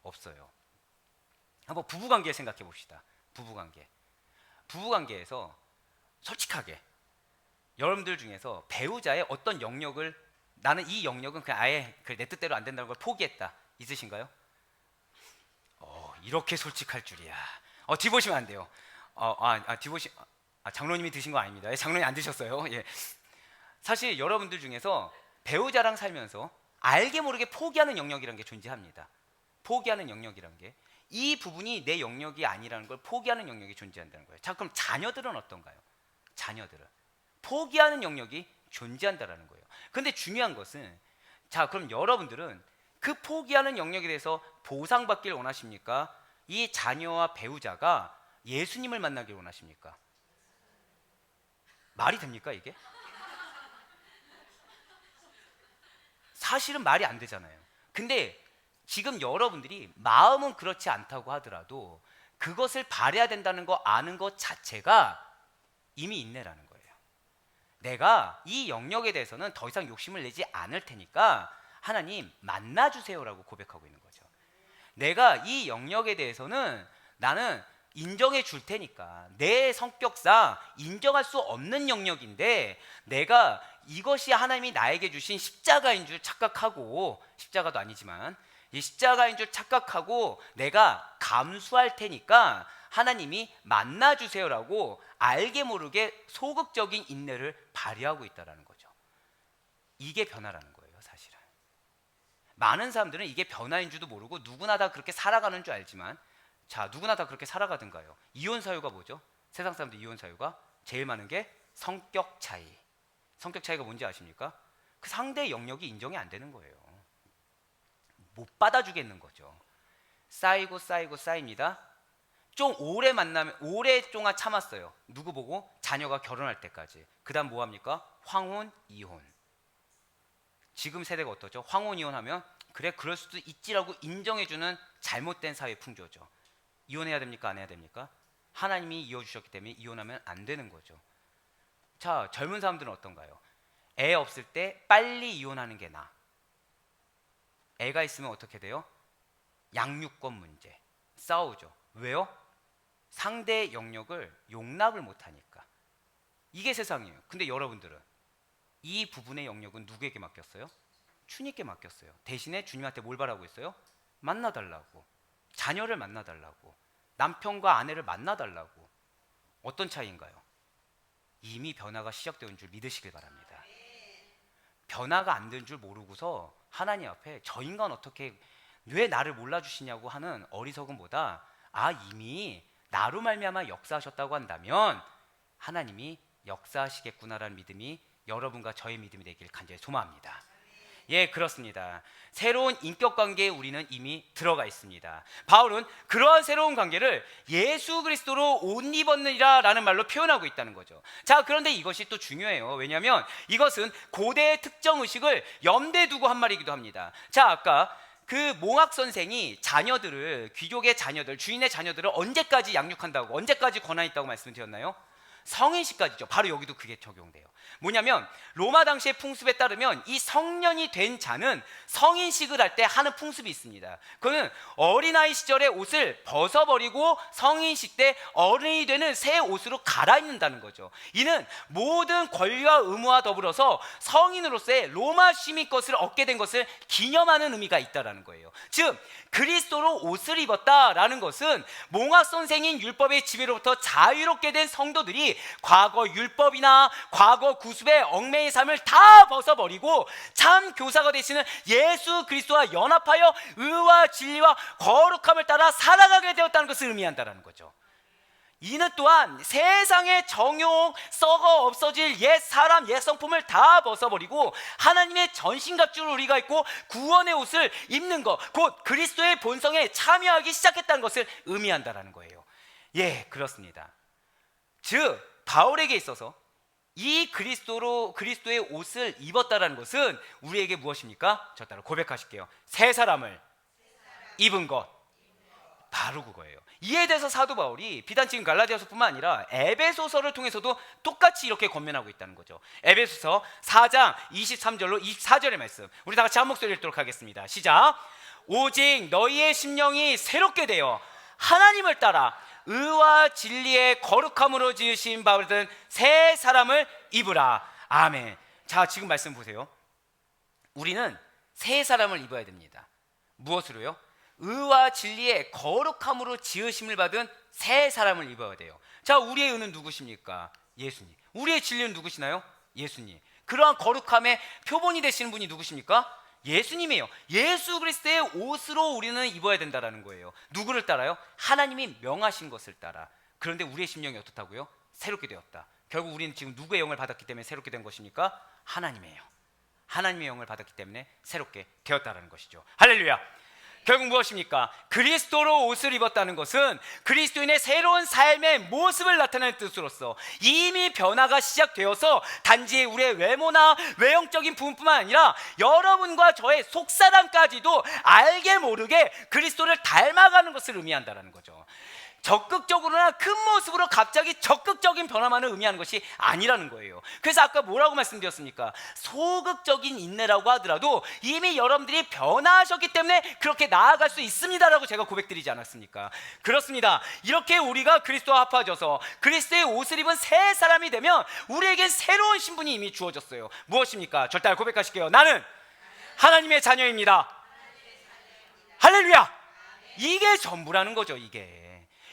없어요. 한번 부부관계 생각해 봅시다. 부부관계에서 솔직하게 여러분들 중에서 배우자의 어떤 영역을, 나는 이 영역은 그냥 아예 내 뜻대로 안 된다는 걸 포기했다, 있으신가요? 이렇게 솔직할 줄이야. 뒤 보시면 안 돼요. 장로님이 드신 거 아닙니다. 장로님 안 드셨어요. 예. 사실 여러분들 중에서 배우자랑 살면서 알게 모르게 포기하는 영역이라는 게 존재합니다. 포기하는 영역이라는 게, 이 부분이 내 영역이 아니라는 걸 포기하는 영역이 존재한다는 거예요. 자, 그럼 자녀들은 어떤가요? 자녀들은 포기하는 영역이 존재한다는 거예요. 근데 중요한 것은, 자, 그럼 여러분들은 그 포기하는 영역에 대해서 보상받기를 원하십니까? 이 자녀와 배우자가 예수님을 만나길 원하십니까? 말이 됩니까 이게? 사실은 말이 안 되잖아요. 근데 지금 여러분들이 마음은 그렇지 않다고 하더라도 그것을 바라야 된다는 거 아는 것 자체가 이미 인내라는 거예요. 내가 이 영역에 대해서는 더 이상 욕심을 내지 않을 테니까 하나님 만나주세요라고 고백하고 있는 거죠. 내가 이 영역에 대해서는 나는 인정해 줄 테니까, 내 성격상 인정할 수 없는 영역인데 내가 이것이 하나님이 나에게 주신 십자가인 줄 착각하고, 십자가도 아니지만 이 십자가인 줄 착각하고 내가 감수할 테니까 하나님이 만나주세요라고 알게 모르게 소극적인 인내를 발휘하고 있다는 거죠. 이게 변화라는 거예요. 사실은 많은 사람들은 이게 변화인 줄도 모르고 누구나 다 그렇게 살아가는 줄 알지만, 자, 누구나 다 그렇게 살아가든가요. 이혼 사유가 뭐죠? 세상 사람들 이혼 사유가 제일 많은 게 성격 차이. 성격 차이가 뭔지 아십니까? 그 상대의 영역이 인정이 안 되는 거예요. 못 받아주겠는 거죠. 쌓입니다. 좀 오래 만나면, 오랫동안 참았어요. 누구 보고? 자녀가 결혼할 때까지. 그 다음 뭐 합니까? 황혼, 이혼. 지금 세대가 어떠죠? 황혼 이혼하면 그래 그럴 수도 있지라고 인정해주는 잘못된 사회 풍조죠. 이혼해야 됩니까? 안 해야 됩니까? 하나님이 이어주셨기 때문에 이혼하면 안 되는 거죠. 자, 젊은 사람들은 어떤가요? 애 없을 때 빨리 이혼하는 게 나아. 애가 있으면 어떻게 돼요? 양육권 문제 싸우죠. 왜요? 상대의 영역을 용납을 못하니까. 이게 세상이에요. 근데 여러분들은 이 부분의 영역은 누구에게 맡겼어요? 주님께 맡겼어요. 대신에 주님한테 뭘 바라고 있어요? 만나달라고, 자녀를 만나달라고, 남편과 아내를 만나달라고. 어떤 차이인가요? 이미 변화가 시작되는 줄 믿으시길 바랍니다. 변화가 안 된 줄 모르고서 하나님 앞에 저 인간 어떻게 왜 나를 몰라주시냐고 하는 어리석음보다 이미 나로 말미암아 역사하셨다고 한다면 하나님이 역사하시겠구나라는 믿음이 여러분과 저의 믿음이 되길 간절히 소망합니다. 예, 그렇습니다. 새로운 인격 관계에 우리는 이미 들어가 있습니다. 바울은 그러한 새로운 관계를 예수 그리스도로 옷 입었느니라 라는 말로 표현하고 있다는 거죠. 자, 그런데 이것이 또 중요해요. 왜냐하면 이것은 고대의 특정 의식을 염두에 두고 한 말이기도 합니다. 자, 아까 그 몽학 선생이 자녀들을, 귀족의 자녀들, 주인의 자녀들을 언제까지 양육한다고, 언제까지 권한있다고 말씀드렸나요? 성인식까지죠. 바로 여기도 그게 적용돼요. 뭐냐면 로마 당시의 풍습에 따르면 이 성년이 된 자는 성인식을 할 때 하는 풍습이 있습니다. 그거는 어린아이 시절에 옷을 벗어버리고 성인식 때 어른이 되는 새 옷으로 갈아입는다는 거죠. 이는 모든 권리와 의무와 더불어서 성인으로서의 로마 시민권을 얻게 된 것을 기념하는 의미가 있다는 거예요. 즉 그리스도로 옷을 입었다라는 것은 몽학 선생인 율법의 지배로부터 자유롭게 된 성도들이 과거 율법이나 과거 구습의 얽매인 삶을 다 벗어버리고 참 교사가 되시는 예수 그리스도와 연합하여 의와 진리와 거룩함을 따라 살아가게 되었다는 것을 의미한다는 거죠. 이는 또한 세상의 정욕, 썩어 없어질 옛 사람, 옛 성품을 다 벗어버리고 하나님의 전신갑주를 우리가 입고 구원의 옷을 입는 것, 곧 그리스도의 본성에 참여하기 시작했다는 것을 의미한다는 거예요. 예, 그렇습니다. 즉 바울에게 있어서 이 그리스도의 옷을 입었다라는 것은 우리에게 무엇입니까? 저 따라 고백하실게요. 새 사람을 입은 것, 바로 그거예요. 이에 대해서 사도 바울이 비단 지금 갈라디아서뿐만 아니라 에베소서를 통해서도 똑같이 이렇게 권면하고 있다는 거죠. 에베소서 4장 23절로 24절의 말씀, 우리 다 같이 한 목소리 읽도록 하겠습니다. 시작. 오직 너희의 심령이 새롭게 되어 하나님을 따라 의와 진리의 거룩함으로 지으신 바 같은 새 사람을 입으라. 아멘. 자, 지금 말씀 보세요. 우리는 새 사람을 입어야 됩니다. 무엇으로요? 의와 진리의 거룩함으로 지으심을 받은 새 사람을 입어야 돼요. 자, 우리의 의는 누구십니까? 예수님. 우리의 진리는 누구시나요? 예수님. 그러한 거룩함의 표본이 되시는 분이 누구십니까? 예수님이에요. 예수 그리스도의 옷으로 우리는 입어야 된다는 거예요. 누구를 따라요? 하나님이 명하신 것을 따라. 그런데 우리의 심령이 어떻다고요? 새롭게 되었다. 결국 우리는 지금 누구의 영을 받았기 때문에 새롭게 된 것입니까? 하나님의 영. 하나님의 영을 받았기 때문에 새롭게 되었다는 것이죠. 할렐루야. 결국 무엇입니까? 그리스도로 옷을 입었다는 것은 그리스도인의 새로운 삶의 모습을 나타내는 뜻으로서 이미 변화가 시작되어서 단지 우리의 외모나 외형적인 부분뿐만 아니라 여러분과 저의 속사람까지도 알게 모르게 그리스도를 닮아가는 것을 의미한다는 거죠. 적극적으로나 큰 모습으로 갑자기 적극적인 변화만을 의미하는 것이 아니라는 거예요. 그래서 아까 뭐라고 말씀드렸습니까? 소극적인 인내라고 하더라도 이미 여러분들이 변화하셨기 때문에 그렇게 나아갈 수 있습니다라고 제가 고백드리지 않았습니까? 그렇습니다. 이렇게 우리가 그리스도와 합하여서 그리스도의 옷을 입은 새 사람이 되면 우리에겐 새로운 신분이 이미 주어졌어요. 무엇입니까? 절대 고백하실게요. 나는 하나님의 자녀입니다. 할렐루야. 이게 전부라는 거죠.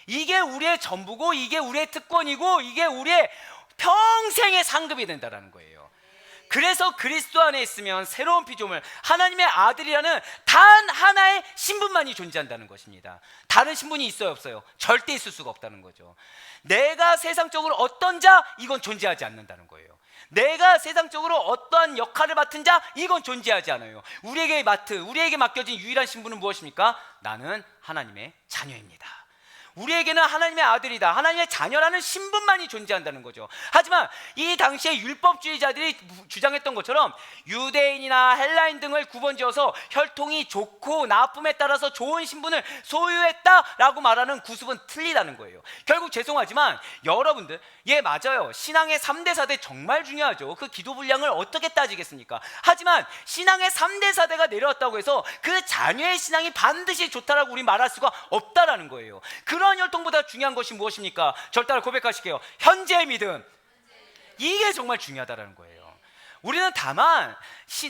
이게 우리의 전부고, 이게 우리의 특권이고, 이게 우리의 평생의 상급이 된다는 거예요. 그래서 그리스도 안에 있으면 새로운 피조물, 하나님의 아들이라는 단 하나의 신분만이 존재한다는 것입니다. 다른 신분이 있어요, 없어요? 절대 있을 수가 없다는 거죠. 내가 세상적으로 어떤 자, 이건 존재하지 않는다는 거예요. 내가 세상적으로 어떠한 역할을 맡은 자, 이건 존재하지 않아요. 우리에게 맡겨진 유일한 신분은 무엇입니까? 나는 하나님의 자녀입니다. 우리에게는 하나님의 아들이다, 하나님의 자녀라는 신분만이 존재한다는 거죠. 하지만 이 당시에 율법주의자들이 주장했던 것처럼 유대인이나 헬라인 등을 구분지어서 혈통이 좋고 나쁨에 따라서 좋은 신분을 소유했다라고 말하는 구습은 틀리다는 거예요. 결국 죄송하지만 여러분들, 예 맞아요, 신앙의 3대 4대 정말 중요하죠. 그 기도 분량을 어떻게 따지겠습니까? 하지만 신앙의 3대 4대가 내려왔다고 해서 그 자녀의 신앙이 반드시 좋다라고 우리 말할 수가 없다라는 거예요. 그런 혈통보다 중요한 것이 무엇입니까? 저를 따라 고백하실게요. 현재의 믿음, 이게 정말 중요하다라는 거예요. 우리는 다만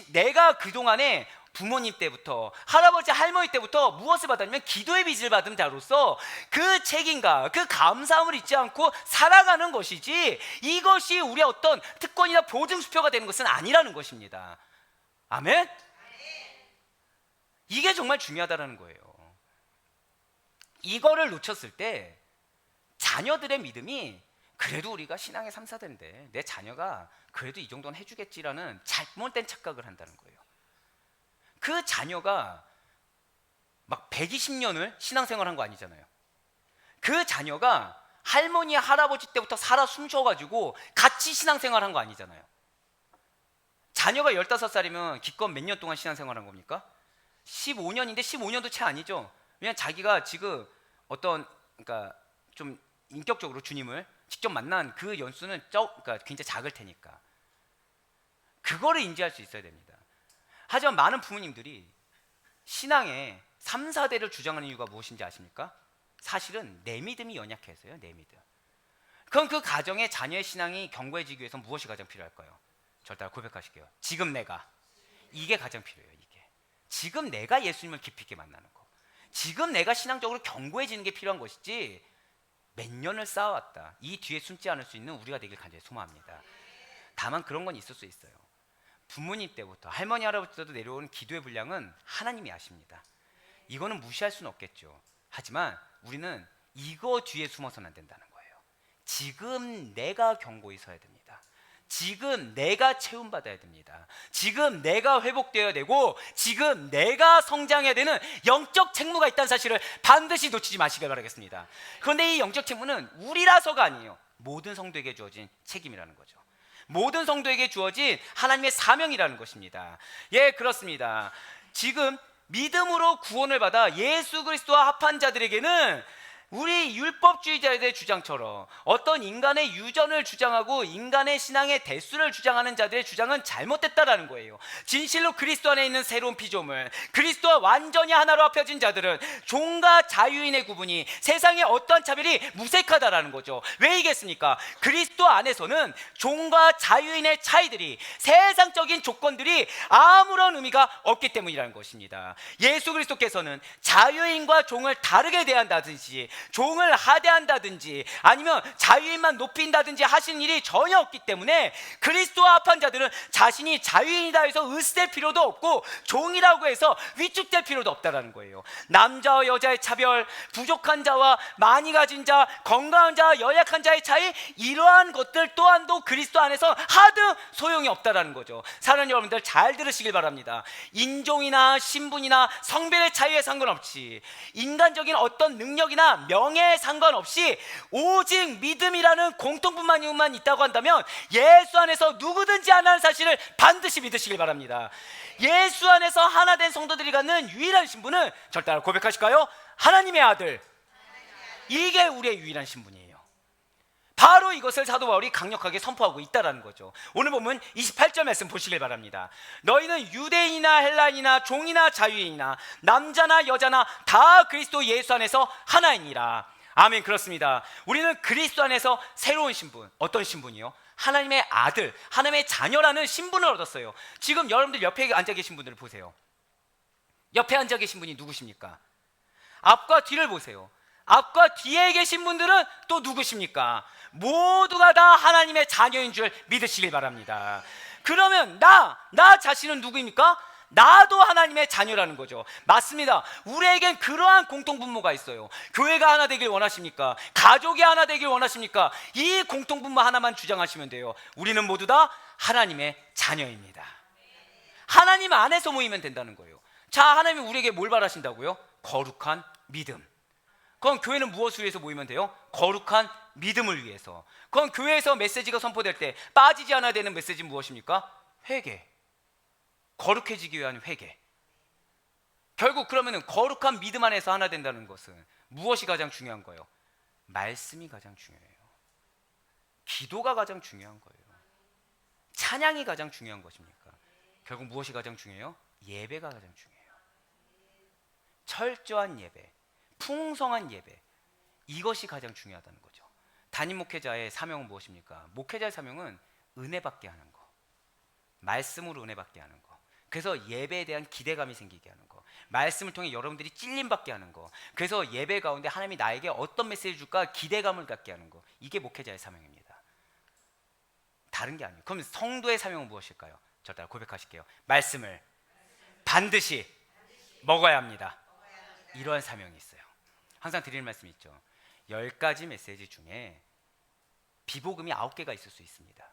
내가 그동안에 부모님 때부터, 할아버지 할머니 때부터 무엇을 받았냐면 기도의 빚을 받은 자로서 그 책임과 그 감사함을 잊지 않고 살아가는 것이지, 이것이 우리의 어떤 특권이나 보증수표가 되는 것은 아니라는 것입니다. 아멘? 이게 정말 중요하다는 거예요. 이거를 놓쳤을 때 자녀들의 믿음이, 그래도 우리가 신앙의 3, 4대인데 내 자녀가 그래도 이 정도는 해주겠지라는 잘못된 착각을 한다는 거예요. 그 자녀가 막 120년을 신앙생활한 거 아니잖아요. 그 자녀가 할머니 할아버지 때부터 살아 숨쉬어가지고 같이 신앙생활한 거 아니잖아요. 자녀가 15살이면 기껏 몇 년 동안 신앙생활한 겁니까? 15년인데 15년도 채 아니죠. 왜냐면 자기가 지금 어떤, 그러니까 좀 인격적으로 주님을 직접 만난 그 연수는 그러니까 굉장히 작을 테니까 그거를 인지할 수 있어야 됩니다. 하지만 많은 부모님들이 신앙의 3, 4대를 주장하는 이유가 무엇인지 아십니까? 사실은 내 믿음이 연약해서요. 내 믿음. 그럼 그 가정의 자녀의 신앙이 견고해지기 위해서 무엇이 가장 필요할까요? 저를 따라 고백하실게요. 지금 내가, 이게 가장 필요해요. 이게 지금 내가 예수님을 깊이 있게 만나는 거, 지금 내가 신앙적으로 견고해지는 게 필요한 것이지 몇 년을 쌓아왔다, 이 뒤에 숨지 않을 수 있는 우리가 되길 간절히 소망합니다. 다만 그런 건 있을 수 있어요. 부모님 때부터, 할머니 할아버지 때도 내려오는 기도의 분량은 하나님이 아십니다. 이거는 무시할 수는 없겠죠. 하지만 우리는 이거 뒤에 숨어서는 안 된다는 거예요. 지금 내가 견고히 서야 됩니다. 지금 내가 채움받아야 됩니다. 지금 내가 회복되어야 되고 지금 내가 성장해야 되는 영적 책무가 있다는 사실을 반드시 놓치지 마시길 바라겠습니다. 그런데 이 영적 책무는 우리라서가 아니에요. 모든 성도에게 주어진 책임이라는 거죠. 모든 성도에게 주어진 하나님의 사명이라는 것입니다. 예, 그렇습니다. 지금 믿음으로 구원을 받아 예수 그리스도와 합한 자들에게는 우리 율법주의자들의 주장처럼 어떤 인간의 유전을 주장하고 인간의 신앙의 대수를 주장하는 자들의 주장은 잘못됐다라는 거예요. 진실로 그리스도 안에 있는 새로운 피조물, 그리스도와 완전히 하나로 합혀진 자들은 종과 자유인의 구분이, 세상의 어떠한 차별이 무색하다라는 거죠. 왜이겠습니까? 그리스도 안에서는 종과 자유인의 차이들이, 세상적인 조건들이 아무런 의미가 없기 때문이라는 것입니다. 예수 그리스도께서는 자유인과 종을 다르게 대한다든지 종을 하대한다든지 아니면 자유인만 높인다든지 하시는 일이 전혀 없기 때문에 그리스도와 합한 자들은 자신이 자유인이다 해서 으스댈 필요도 없고 종이라고 해서 위축될 필요도 없다는 거예요. 남자와 여자의 차별, 부족한 자와 많이 가진 자, 건강한 자와 연약한 자의 차이, 이러한 것들 또한도 그리스도 안에서 하등 소용이 없다는 거죠. 사랑하는 여러분들 잘 들으시길 바랍니다. 인종이나 신분이나 성별의 차이에 상관없이, 인간적인 어떤 능력이나 명예에 상관없이 오직 믿음이라는 공통분만만 있다고 한다면 예수 안에서 누구든지 하나는 사실을 반드시 믿으시길 바랍니다. 예수 안에서 하나 된 성도들이 갖는 유일한 신분은, 저를 따라 고백하실까요? 하나님의 아들. 이게 우리의 유일한 신분이에요. 바로 이것을 사도 바울이 강력하게 선포하고 있다는 거죠. 오늘 보면 28절 말씀 보시길 바랍니다. 너희는 유대인이나 헬라인이나 종이나 자유인이나 남자나 여자나 다 그리스도 예수 안에서 하나이니라. 아멘. 그렇습니다. 우리는 그리스도 안에서 새로운 신분, 어떤 신분이요? 하나님의 아들, 하나님의 자녀라는 신분을 얻었어요. 지금 여러분들 옆에 앉아 계신 분들을 보세요. 옆에 앉아 계신 분이 누구십니까? 앞과 뒤를 보세요. 앞과 뒤에 계신 분들은 또 누구십니까? 모두가 다 하나님의 자녀인 줄 믿으시길 바랍니다. 그러면 나 자신은 누구입니까? 나도 하나님의 자녀라는 거죠. 맞습니다. 우리에겐 그러한 공통분모가 있어요. 교회가 하나 되길 원하십니까? 가족이 하나 되길 원하십니까? 이 공통분모 하나만 주장하시면 돼요. 우리는 모두 다 하나님의 자녀입니다. 하나님 안에서 모이면 된다는 거예요. 자, 하나님이 우리에게 뭘 바라신다고요? 거룩한 믿음. 그건 교회는 무엇을 위해서 모이면 돼요? 거룩한 믿음을 위해서. 그건 교회에서 메시지가 선포될 때 빠지지 않아야 되는 메시지는 무엇입니까? 회개. 거룩해지기 위한 회개. 결국 그러면은 거룩한 믿음 안에서 하나 된다는 것은 무엇이 가장 중요한 거예요? 말씀이 가장 중요해요. 기도가 가장 중요한 거예요. 찬양이 가장 중요한 것입니까? 결국 무엇이 가장 중요해요? 예배가 가장 중요해요. 철저한 예배, 풍성한 예배, 이것이 가장 중요하다는 거죠. 담임 목회자의 사명은 무엇입니까? 목회자의 사명은 은혜 받게 하는 거, 말씀으로 은혜 받게 하는 거, 그래서 예배에 대한 기대감이 생기게 하는 거, 말씀을 통해 여러분들이 찔림 받게 하는 거, 그래서 예배 가운데 하나님이 나에게 어떤 메시지 줄까 기대감을 갖게 하는 거, 이게 목회자의 사명입니다. 다른 게 아니에요. 그럼 성도의 사명은 무엇일까요? 저 따라 고백하실게요. 말씀을 반드시 먹어야 합니다. 이러한 사명이 있어요. 항상 드리는 말씀이 있죠. 10가지 메시지 중에 비복음이 9개가 있을 수 있습니다.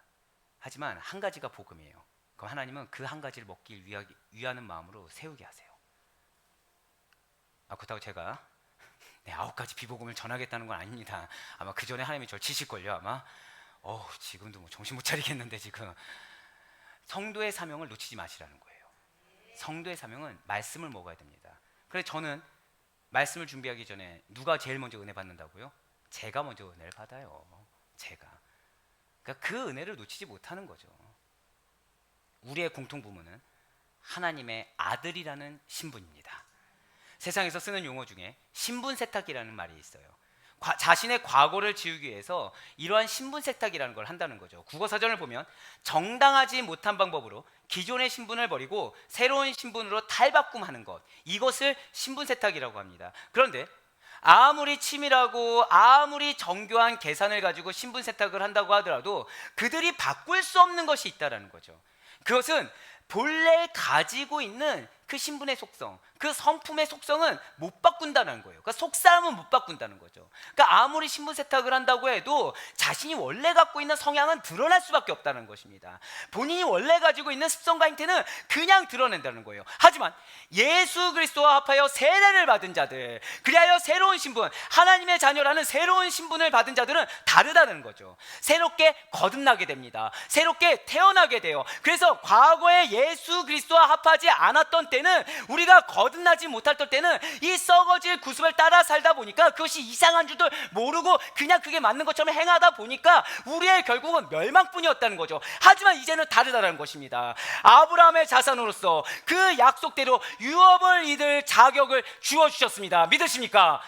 하지만 한 가지가 복음이에요. 그럼 하나님은 그 한 가지를 먹기 위하는 마음으로 세우게 하세요. 그렇다고 제가 9가지 비복음을 전하겠다는 건 아닙니다. 아마 그 전에 하나님이 저를 치실걸요. 아마 지금도 뭐 정신 못 차리겠는데 지금. 성도의 사명을 놓치지 마시라는 거예요. 성도의 사명은 말씀을 먹어야 됩니다. 그래서 저는 말씀을 준비하기 전에 누가 제일 먼저 은혜 받는다고요? 제가 먼저 은혜를 받아요. 제가. 그러니까 그 은혜를 놓치지 못하는 거죠. 우리의 공통부모는 하나님의 아들이라는 신분입니다. 세상에서 쓰는 용어 중에 신분 세탁이라는 말이 있어요. 자신의 과거를 지우기 위해서 이러한 신분 세탁이라는 걸 한다는 거죠. 국어사전을 보면 정당하지 못한 방법으로 기존의 신분을 버리고 새로운 신분으로 탈바꿈하는 것, 이것을 신분 세탁이라고 합니다. 그런데 아무리 치밀하고 아무리 정교한 계산을 가지고 신분 세탁을 한다고 하더라도 그들이 바꿀 수 없는 것이 있다는 거죠. 그것은 본래 가지고 있는 그 신분의 속성, 그 성품의 속성은 못 바꾼다는 거예요. 그러니까 속사람은 못 바꾼다는 거죠. 그러니까 아무리 신분 세탁을 한다고 해도 자신이 원래 갖고 있는 성향은 드러날 수밖에 없다는 것입니다. 본인이 원래 가지고 있는 습성과 행태는 그냥 드러낸다는 거예요. 하지만 예수 그리스도와 합하여 세례를 받은 자들, 그리하여 새로운 신분, 하나님의 자녀라는 새로운 신분을 받은 자들은 다르다는 거죠. 새롭게 거듭나게 됩니다. 새롭게 태어나게 돼요. 그래서 과거에 예수 그리스도와 합하지 않았던 때는, 우리가 거듭나지 못할 때는 이 썩어질 구습을 따라 살다 보니까 그것이 이상한 줄도 모르고 그냥 그게 맞는 것처럼 행하다 보니까 우리의 결국은 멸망뿐이었다는 거죠. 하지만 이제는 다르다는 것입니다. 아브라함의 자손으로서 그 약속대로 유업을 얻을 자격을 주어주셨습니다. 믿으십니까?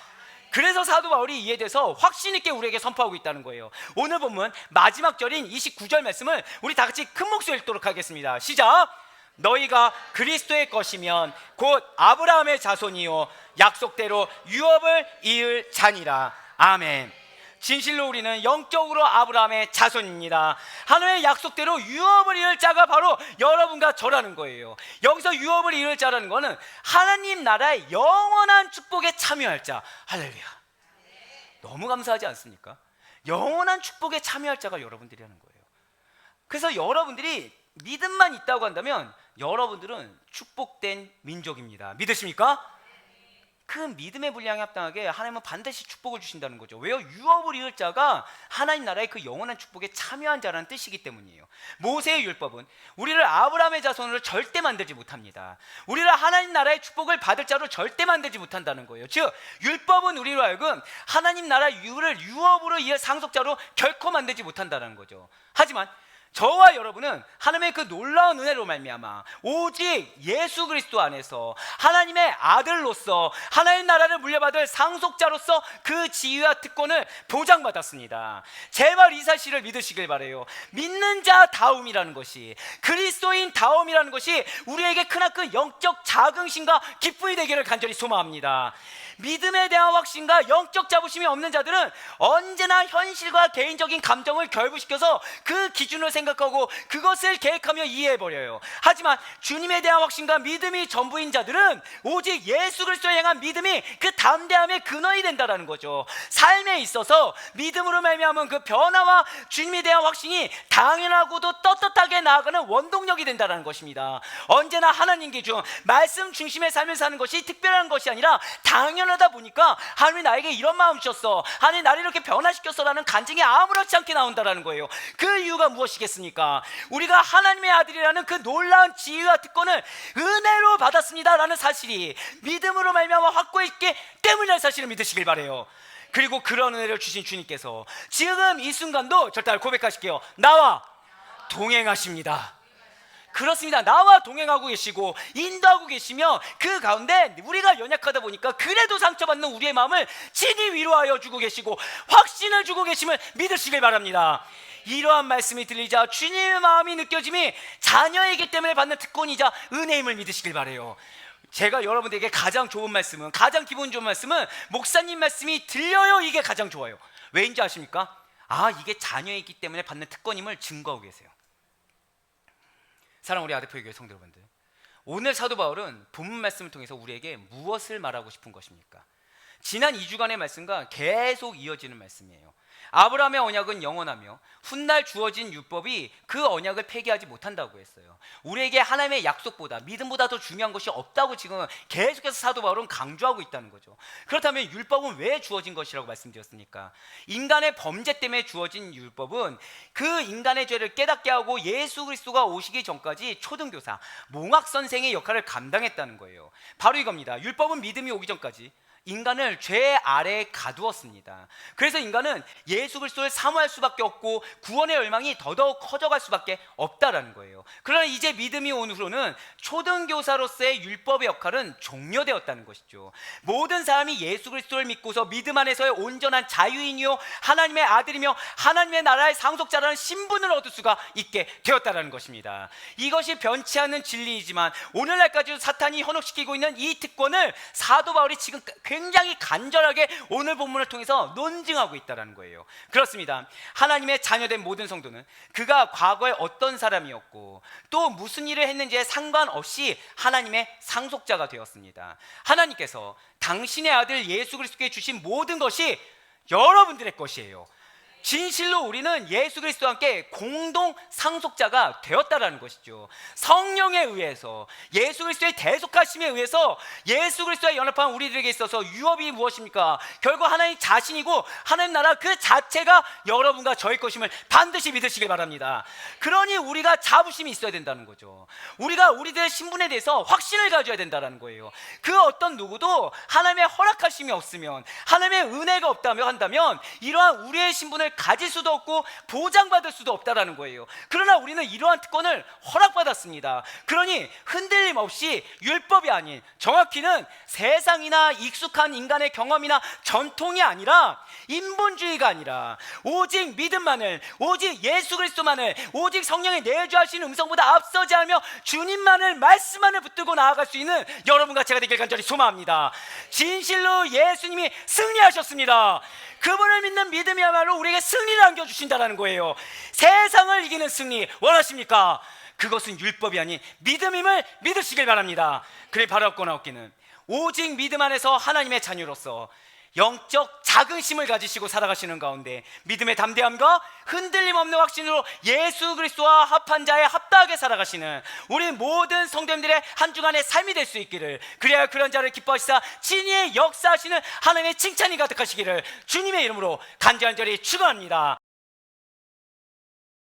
그래서 사도 바울이 이에 대해서 확신 있게 우리에게 선포하고 있다는 거예요. 오늘 본문 마지막 절인 29절 말씀을 우리 다 같이 큰 목소리로 읽도록 하겠습니다. 시작! 너희가 그리스도의 것이면 곧 아브라함의 자손이요 약속대로 유업을 이을 자니라. 아멘. 진실로 우리는 영적으로 아브라함의 자손입니다. 하나님의 약속대로 유업을 이을 자가 바로 여러분과 저라는 거예요. 여기서 유업을 이을 자라는 거는 하나님 나라의 영원한 축복에 참여할 자. 할렐루야. 너무 감사하지 않습니까? 영원한 축복에 참여할 자가 여러분들이라는 거예요. 그래서 여러분들이 믿음만 있다고 한다면 여러분들은 축복된 민족입니다. 믿으십니까? 그 믿음의 분량에 합당하게 하나님은 반드시 축복을 주신다는 거죠. 왜요? 유업을 이을 자가 하나님 나라의 그 영원한 축복에 참여한 자라는 뜻이기 때문이에요. 모세의 율법은 우리를 아브라함의 자손으로 절대 만들지 못합니다. 우리를 하나님 나라의 축복을 받을 자로 절대 만들지 못한다는 거예요. 즉 율법은 우리로 하여금 하나님 나라 유업으로 이을 상속자로 결코 만들지 못한다는 거죠. 하지만 저와 여러분은 하나님의 그 놀라운 은혜로 말미암아 오직 예수 그리스도 안에서 하나님의 아들로서 하나님 나라를 물려받을 상속자로서 그 지위와 특권을 보장받았습니다. 제발 이 사실을 믿으시길 바라요. 믿는 자 다움이라는 것이, 그리스도인 다움이라는 것이 우리에게 크나큰 영적 자긍심과 기쁨이 되기를 간절히 소망합니다. 믿음에 대한 확신과 영적 자부심이 없는 자들은 언제나 현실과 개인적인 감정을 결부시켜서 그 기준으로 생각하고 그것을 계획하며 이해해버려요. 하지만 주님에 대한 확신과 믿음이 전부인 자들은 오직 예수 그리스도에 향한 믿음이 그 담대함의 근원이 된다는 거죠. 삶에 있어서 믿음으로 말미암은 그 변화와 주님에 대한 확신이 당연하고도 떳떳하게 나아가는 원동력이 된다는 것입니다. 언제나 하나님 기준 말씀 중심의 삶을 사는 것이 특별한 것이 아니라 당연하다 보니까 하나님이 나에게 이런 마음 주셨어, 하나님 나를 이렇게 변화시켰어라는 간증이 아무렇지 않게 나온다는 거예요. 그 이유가 무엇이겠습니까? 우리가 하나님의 아들이라는 그 놀라운 지위와 특권을 은혜로 받았습니다라는 사실이 믿음으로 말미암아 확고히 있기 때문이라는 사실을 믿으시길 바라요. 그리고 그런 은혜를 주신 주님께서 지금 이 순간도 절대 고백하실게요. 나와 동행하십니다. 그렇습니다. 나와 동행하고 계시고 인도하고 계시며 그 가운데 우리가 연약하다 보니까 그래도 상처받는 우리의 마음을 친히 위로하여 주고 계시고 확신을 주고 계심을 믿으시길 바랍니다. 이러한 말씀이 들리자 주님의 마음이 느껴짐이 자녀이기 때문에 받는 특권이자 은혜임을 믿으시길 바라요. 제가 여러분들에게 가장 좋은 말씀은, 가장 기분 좋은 말씀은 목사님 말씀이 들려요, 이게 가장 좋아요. 왜인지 아십니까? 이게 자녀이기 때문에 받는 특권임을 증거하고 계세요. 사랑 우리 아대표교회 성도 여러분들, 오늘 사도 바울은 본문 말씀을 통해서 우리에게 무엇을 말하고 싶은 것입니까? 지난 2주간의 말씀과 계속 이어지는 말씀이에요. 아브라함의 언약은 영원하며 훗날 주어진 율법이 그 언약을 폐기하지 못한다고 했어요. 우리에게 하나님의 약속보다, 믿음보다 더 중요한 것이 없다고 지금 계속해서 사도 바울은 강조하고 있다는 거죠. 그렇다면 율법은 왜 주어진 것이라고 말씀드렸습니까? 인간의 범죄 때문에 주어진 율법은 그 인간의 죄를 깨닫게 하고 예수 그리스도가 오시기 전까지 초등교사, 몽학 선생의 역할을 감당했다는 거예요. 바로 이겁니다. 율법은 믿음이 오기 전까지 인간을 죄 아래에 가두었습니다. 그래서 인간은 예수 그리스도를 사모할 수밖에 없고 구원의 열망이 더더욱 커져갈 수밖에 없다라는 거예요. 그러나 이제 믿음이 온 후로는 초등교사로서의 율법의 역할은 종료되었다는 것이죠. 모든 사람이 예수 그리스도를 믿고서 믿음 안에서의 온전한 자유인이요 하나님의 아들이며 하나님의 나라의 상속자라는 신분을 얻을 수가 있게 되었다는 것입니다. 이것이 변치 않는 진리이지만 오늘날까지도 사탄이 현혹시키고 있는 이 특권을 사도 바울이 지금 굉장히 간절하게 오늘 본문을 통해서 논증하고 있다는 거예요. 그렇습니다. 하나님의 자녀된 모든 성도는 그가 과거에 어떤 사람이었고 또 무슨 일을 했는지에 상관없이 하나님의 상속자가 되었습니다. 하나님께서 당신의 아들 예수 그리스도께 주신 모든 것이 여러분들의 것이에요. 진실로 우리는 예수 그리스도와 함께 공동 상속자가 되었다라는 것이죠. 성령에 의해서, 예수 그리스도의 대속하심에 의해서 예수 그리스도와 연합한 우리들에게 있어서 유업이 무엇입니까? 결국 하나님 자신이고 하나님 나라 그 자체가 여러분과 저의 것임을 반드시 믿으시길 바랍니다. 그러니 우리가 자부심이 있어야 된다는 거죠. 우리가 우리들의 신분에 대해서 확신을 가져야 된다는 거예요. 그 어떤 누구도 하나님의 허락하심이 없으면, 하나님의 은혜가 없다며 한다면 이러한 우리의 신분을 가질 수도 없고 보장받을 수도 없다라는 거예요. 그러나 우리는 이러한 특권을 허락받았습니다. 그러니 흔들림 없이 율법이 아닌, 정확히는 세상이나 익숙한 인간의 경험이나 전통이 아니라, 인본주의가 아니라 오직 믿음만을, 오직 예수 그리스도만을, 오직 성령의 내주하시는 음성보다 앞서지 않으며 주님만을, 말씀만을 붙들고 나아갈 수 있는 여러분과 제가 되길 간절히 소망합니다. 진실로 예수님이 승리하셨습니다. 그분을 믿는 믿음이야말로 우리에게 승리를 안겨주신다는 거예요. 세상을 이기는 승리 원하십니까? 그것은 율법이 아닌 믿음임을 믿으시길 바랍니다. 그래 바로 얻고 나옵기는 오직 믿음 안에서 하나님의 자녀로서 영적 자긍심을 가지시고 살아가시는 가운데 믿음의 담대함과 흔들림 없는 확신으로 예수 그리스도와 합한 자에 합당하게 살아가시는 우리 모든 성도님들의 한 주간의 삶이 될 수 있기를, 그래야 그런 자를 기뻐하시사 진리의 역사하시는 하나님의 칭찬이 가득하시기를 주님의 이름으로 간절히 축원합니다.